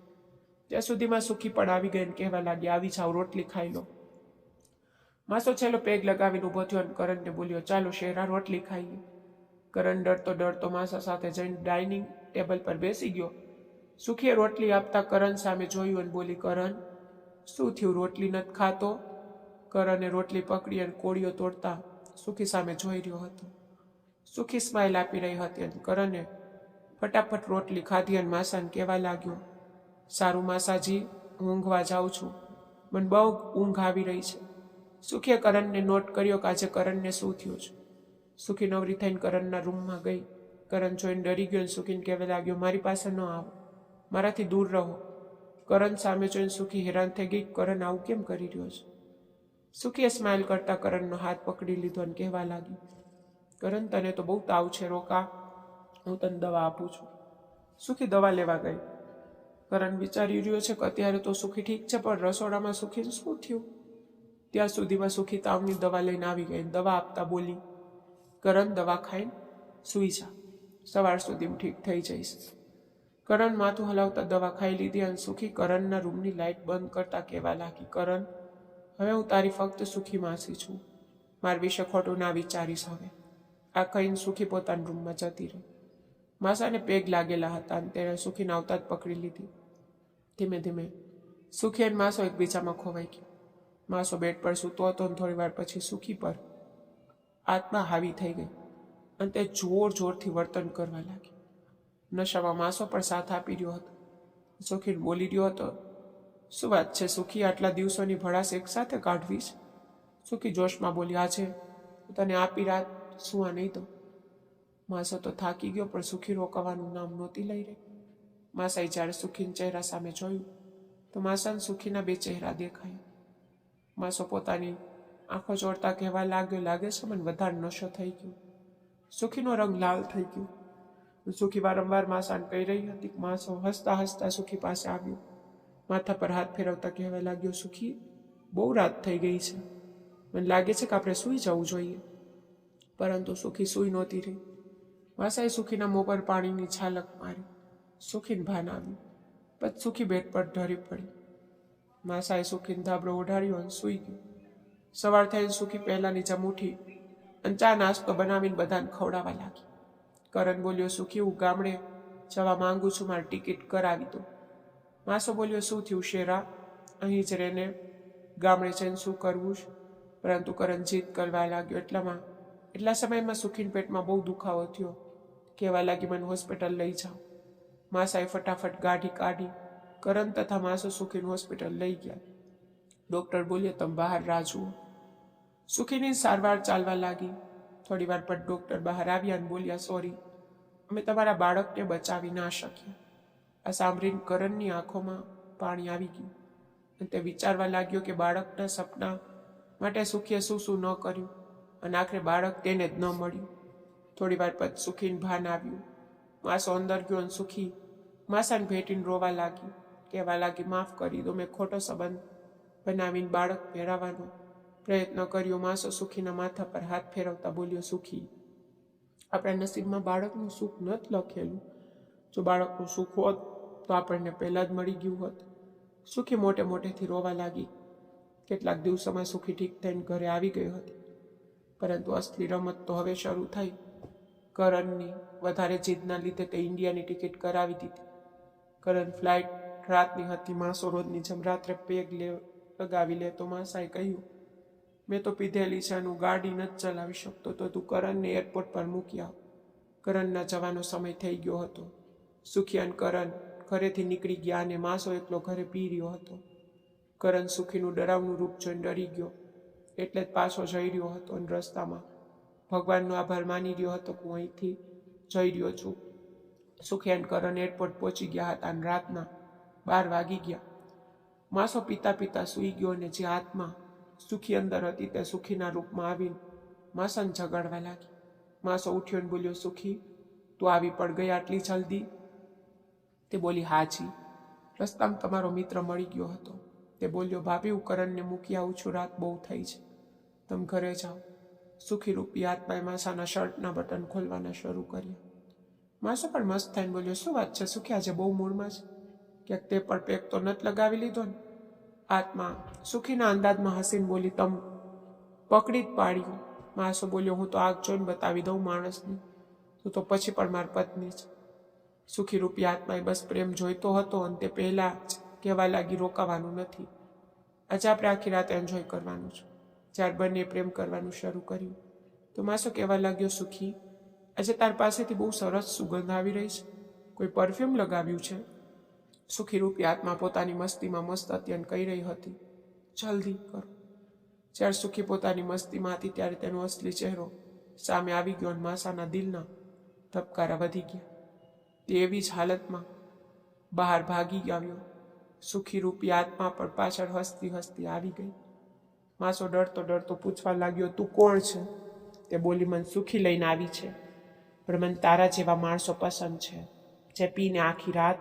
ત્યાં સુધીમાં સુખી પણ આવી ગઈ અને કહેવા લાગી, આવી જાઓ, રોટલી ખાઈ લો. માસો છેલ્લો પેગ લગાવીને ઊભો થયો અને કરણને બોલ્યો, ચાલો શેરા, રોટલી ખાઈએ. કરણ ડરતો ડરતો માસા સાથે જઈને ડાઇનિંગ ટેબલ પર બેસી ગયો. સુખીએ રોટલી આપતા કરણ સામે જોયું અને બોલી, કરણ, શું થયું? રોટલી નથી ખાતો? કરણે રોટલી પકડી અને કોળીઓ તોડતા સુખી સામે જોઈ રહ્યો હતો. સુખી સ્માઇલ આપી રહી હતી અને કરણે ફટાફટ રોટલી ખાધી અને માસાને કહેવા લાગ્યો, સારું માસાજી, હું ઊંઘવા જાઉં છું, મને બહુ ઊંઘ આવી રહી છે. સુખીએ કરણને નોટ કર્યો કે આજે કરણને શું થયું છે. સુખી નવરી થઈને કરણના રૂમમાં ગઈ. કરણ જોઈને ડરી ગયો અને સુખીને કહેવા લાગ્યો, મારી પાસે ન આવો, મારાથી દૂર રહો. કરણ સામે જોઈને સુખી હેરાન થઈ ગઈ. કરણ આવું કેમ કરી રહ્યો છે? સુખીએ સ્માઇલ કરતા કરણનો હાથ પકડી લીધો અને કહેવા લાગી, કરણ તને તો બહુ તાવ છે, રોકા, હું તને દવા આપું છું. સુખી દવા લેવા ગઈ. કરણ વિચારી રહ્યો છે કે અત્યારે તો સુખી ઠીક છે, પણ રસોડામાં સુખીને શું થયું? ત્યાં સુધીમાં સુખી તાવની દવા લઈને આવી ગઈ. દવા આપતા બોલી, કરણ દવા ખાઈને સૂઈ જા, સવાર સુધીમાં ઠીક થઈ જઈશ. કરણ માથું હલાવતા દવા ખાઈ લીધી અને સુખી કરણના રૂમની લાઇટ બંધ કરતા કહેવા લાગી, કરણ હવે હું તારી ફક્ત સુખી માસી છું, મારા વિશે ખોટું ના વિચારીશ હવે. આ કહીને સુખી પોતાના રૂમમાં જતી રહી. માસાને પેગ લાગેલા હતા અને તેણે સુખીને આવતા જ પકડી લીધી. ધીમે ધીમે સુખી અને માસો એકબીજામાં ખોવાઈ ગયા. માસો બેડ પર સૂતો હતો અને થોડી વાર પછી સુખી પર આત્મા હાવી થઈ ગઈ અને તે જોર જોરથી વર્તન કરવા લાગી. નશામાં માસો પણ સાથ આપી રહ્યો હતો. સુખીને બોલી રહ્યો હતો, શું વાત છે સુખી, આટલા દિવસોની ભડાસ એકસાથે કાઢવીશ? સુખી જોશમાં બોલી, આજે તને આપી રાત સુવા નહીં દો. માસો તો થાકી ગયો, પણ સુખી રોકાવાનું નામ નહોતી લઈ રહી. માસાએ જ્યારે સુખીના ચહેરા સામે જોયું તો માસાને સુખીના બે ચહેરા દેખાયા. માસો પોતાની આંખો જોડતા કહેવા લાગ્યો, લાગે છે મને વધારે નશો થઈ ગયો. સુખીનો રંગ લાલ થઈ ગયો. સુખી વારંવાર માસાને કહી રહી હતી. માસો હસતા હસતા સુખી પાસે આવ્યો. માથા પર હાથ ફેરવતા કહેવા લાગ્યો, સુખી બહુ રાત થઈ ગઈ છે, મને લાગે છે કે આપણે સૂઈ જવું જોઈએ. પરંતુ સુખી સૂઈ નહોતી રહી. માસાએ સુખીના મોં પર પાણીની છાલક મારી. સુખીને ભાન આવ્યું. પછી સુખી બેડ પર ઢળી પડી. માસાએ સુખીને ધાબળો ઓઢાડ્યો અને સૂઈ ગયો. સવાર થઈને સુખી પહેલાની જેમ ઉઠી અને ચા નાસ્તો બનાવીને બધાને ખવડાવવા લાગી. કરણ બોલ્યો, સુખી હું ગામડે જવા માંગુ છું, મારી ટિકિટ કરાવી દો. માસો બોલ્યો, શું થયું શેરા, અહીં જ રહીને ગામડે જઈને શું કરવું છે? પરંતુ કરણ જીદ કરવા લાગ્યો. એટલા સમયમાં સુખીના પેટમાં બહુ દુખાવો થયો. કહેવા લાગી, મને હોસ્પિટલ લઈ જાઓ. માસાએ ફટાફટ ગાડી કાઢી. કરણ તથા માસો સુખીને હોસ્પિટલ લઈ ગયા. ડૉક્ટર બોલ્યો, તમે બહાર રાહ જુઓ. સુખીની સારવાર ચાલવા લાગી. થોડી વાર પર ડૉક્ટર બહાર આવ્યા અને બોલ્યા, સોરી, અમે તમારા બાળકને બચાવી ના શક્યા. આ સાંભળીને કરણની આંખોમાં પાણી આવી ગયું અને તે વિચારવા લાગ્યો કે બાળકના સપના માટે સુખીએ શું શું ન કર્યું અને આખરે બાળક તેને જ ન મળ્યું. થોડી વાર પછી સુખીને ભાન આવ્યું. માસો અંદર ગયો અને સુખી માસાને ભેટીને રોવા લાગી. કહેવા લાગી, માફ કરી દો, મેં ખોટો સંબંધ બનાવીને બાળક મેળવવાનો પ્રયત્ન કર્યો. માસો સુખીના માથા પર હાથ ફેરવતા બોલ્યો, સુખી આપણા નસીબમાં બાળકનું સુખ નથી લખેલું. જો બાળકનું સુખ હોત તો આપણને પહેલાં જ મળી ગયું હોત. સુખી મોટે મોટેથી રોવા લાગી. કેટલાક દિવસોમાં સુખી ઠીક થઈને ઘરે આવી ગઈ હતી. પરંતુ અસલી રમત તો હવે શરૂ થઈ. કરણની વધારે જીદના લીધે તે ઇન્ડિયાની ટિકિટ કરાવી દીધી. કરણ ફ્લાઇટ રાતની હતી. માસો રોજની જેમ રાત્રે પેગ લગાવી લે તો માસાએ કહ્યું, મેં તો પીધેલી છે, હું ગાડી નથી ચલાવી શકતો, તો તું કરણને એરપોર્ટ પર મૂકી આવ. કરણના જવાનો સમય થઈ ગયો હતો. સુખી અને કરણ ઘરેથી નીકળી ગયા અને માસો એકલો ઘરે પી રહ્યો હતો. કરણ સુખીનું ડરાવનું રૂપ જોઈને ડરી ગયો, એટલે જ પાછો જઈ રહ્યો હતો અને રસ્તામાં ભગવાનનો આભાર માની રહ્યો હતો કે હું અહીંથી જઈ રહ્યો છું. સુખી અને કરણ એરપોર્ટ પહોંચી ગયા હતા અને રાતના 12 વાગી ગયા. માસો પીતા પીતા સૂઈ ગયો અને જે આત્મા સુખી અંદર હતી તે સુખીના રૂપમાં આવીને માસાને જગાડવા લાગી. માસો ઉઠ્યો અને બોલ્યો, સુખી તું આવી પડ ગઈ આટલી જલ્દી? તે બોલી, હાજી, રસ્તામાં તમારો મિત્ર મળી ગયો હતો. તે બોલ્યો, ભાભી હું કરણને મૂકી આવું છું, રાત બહુ થઈ છે, તમે ઘરે જાઓ. સુખી રૂપી આત્માએ માસાના શર્ટના બટન ખોલવાના શરૂ કર્યા. માસો પણ મસ્ત થઈને બોલ્યો, શું વાત છે સુખી, આજે બહુ મૂડમાં છે, ક્યાંક તે પણ પેક તો નથી લગાવી લીધો ને? આત્મા સુખીના અંદાજમાં હસીને બોલી, તમ પકડી જ પાડ્યું. માસો બોલ્યો, હું તો આગ જોઈને બતાવી દઉં માણસને, તું તો પછી પણ મારી પત્ની છે. સુખી રૂપી આત્માએ બસ પ્રેમ જોઈતો હતો અને તે પહેલાં જ કહેવા લાગી, રોકાવાનું નથી, આજે આપણે આખી રાત એન્જોય કરવાનું છે. જ્યારે બંને પ્રેમ કરવાનું શરૂ કર્યું તો માસો કહેવા લાગ્યો, સુખી આજે તાર પાસેથી બહુ સરસ સુગંધ આવી રહી છે, કોઈ પરફ્યુમ લગાવ્યું છે? સુખી રૂપી આત્મા પોતાની મસ્તીમાં મસ્ત હતી અને કહી રહી હતી, જલ્દી કરો. જ્યારે સુખી પોતાની મસ્તીમાં હતી ત્યારે તેનો અસલી ચહેરો સામે આવી ગયો અને માસાના દિલના ધબકારા વધી ગયા. તે એવી જ હાલતમાં બહાર ભાગી આવ્યો. સુખી રૂપી આત્મા પણ પાછળ હસતી હસતી આવી ગઈ. માસો ડરતો ડરતો પૂછવા લાગ્યો, તું કોણ છે? તે બોલી, મને સુખી લઈને આવી છે, પણ મને તારા જેવા માણસો પસંદ છે, જે પીને આખી રાત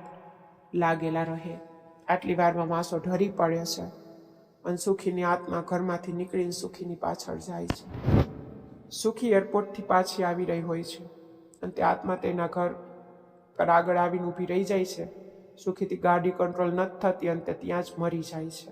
લાગેલા રહે. આટલી વારમાં માસો ઢરી પડે છે અને સુખીની આત્મા ઘરમાંથી નીકળીને સુખીની પાછળ જાય છે. સુખી એરપોર્ટથી પાછી આવી રહી હોય છે અને તે આત્મા તેના ઘર પર આગળ આવીને ઊભી રહી જાય છે. સુખીથી ગાડી કંટ્રોલ નથી થતી અને તે ત્યાં જ મરી જાય છે.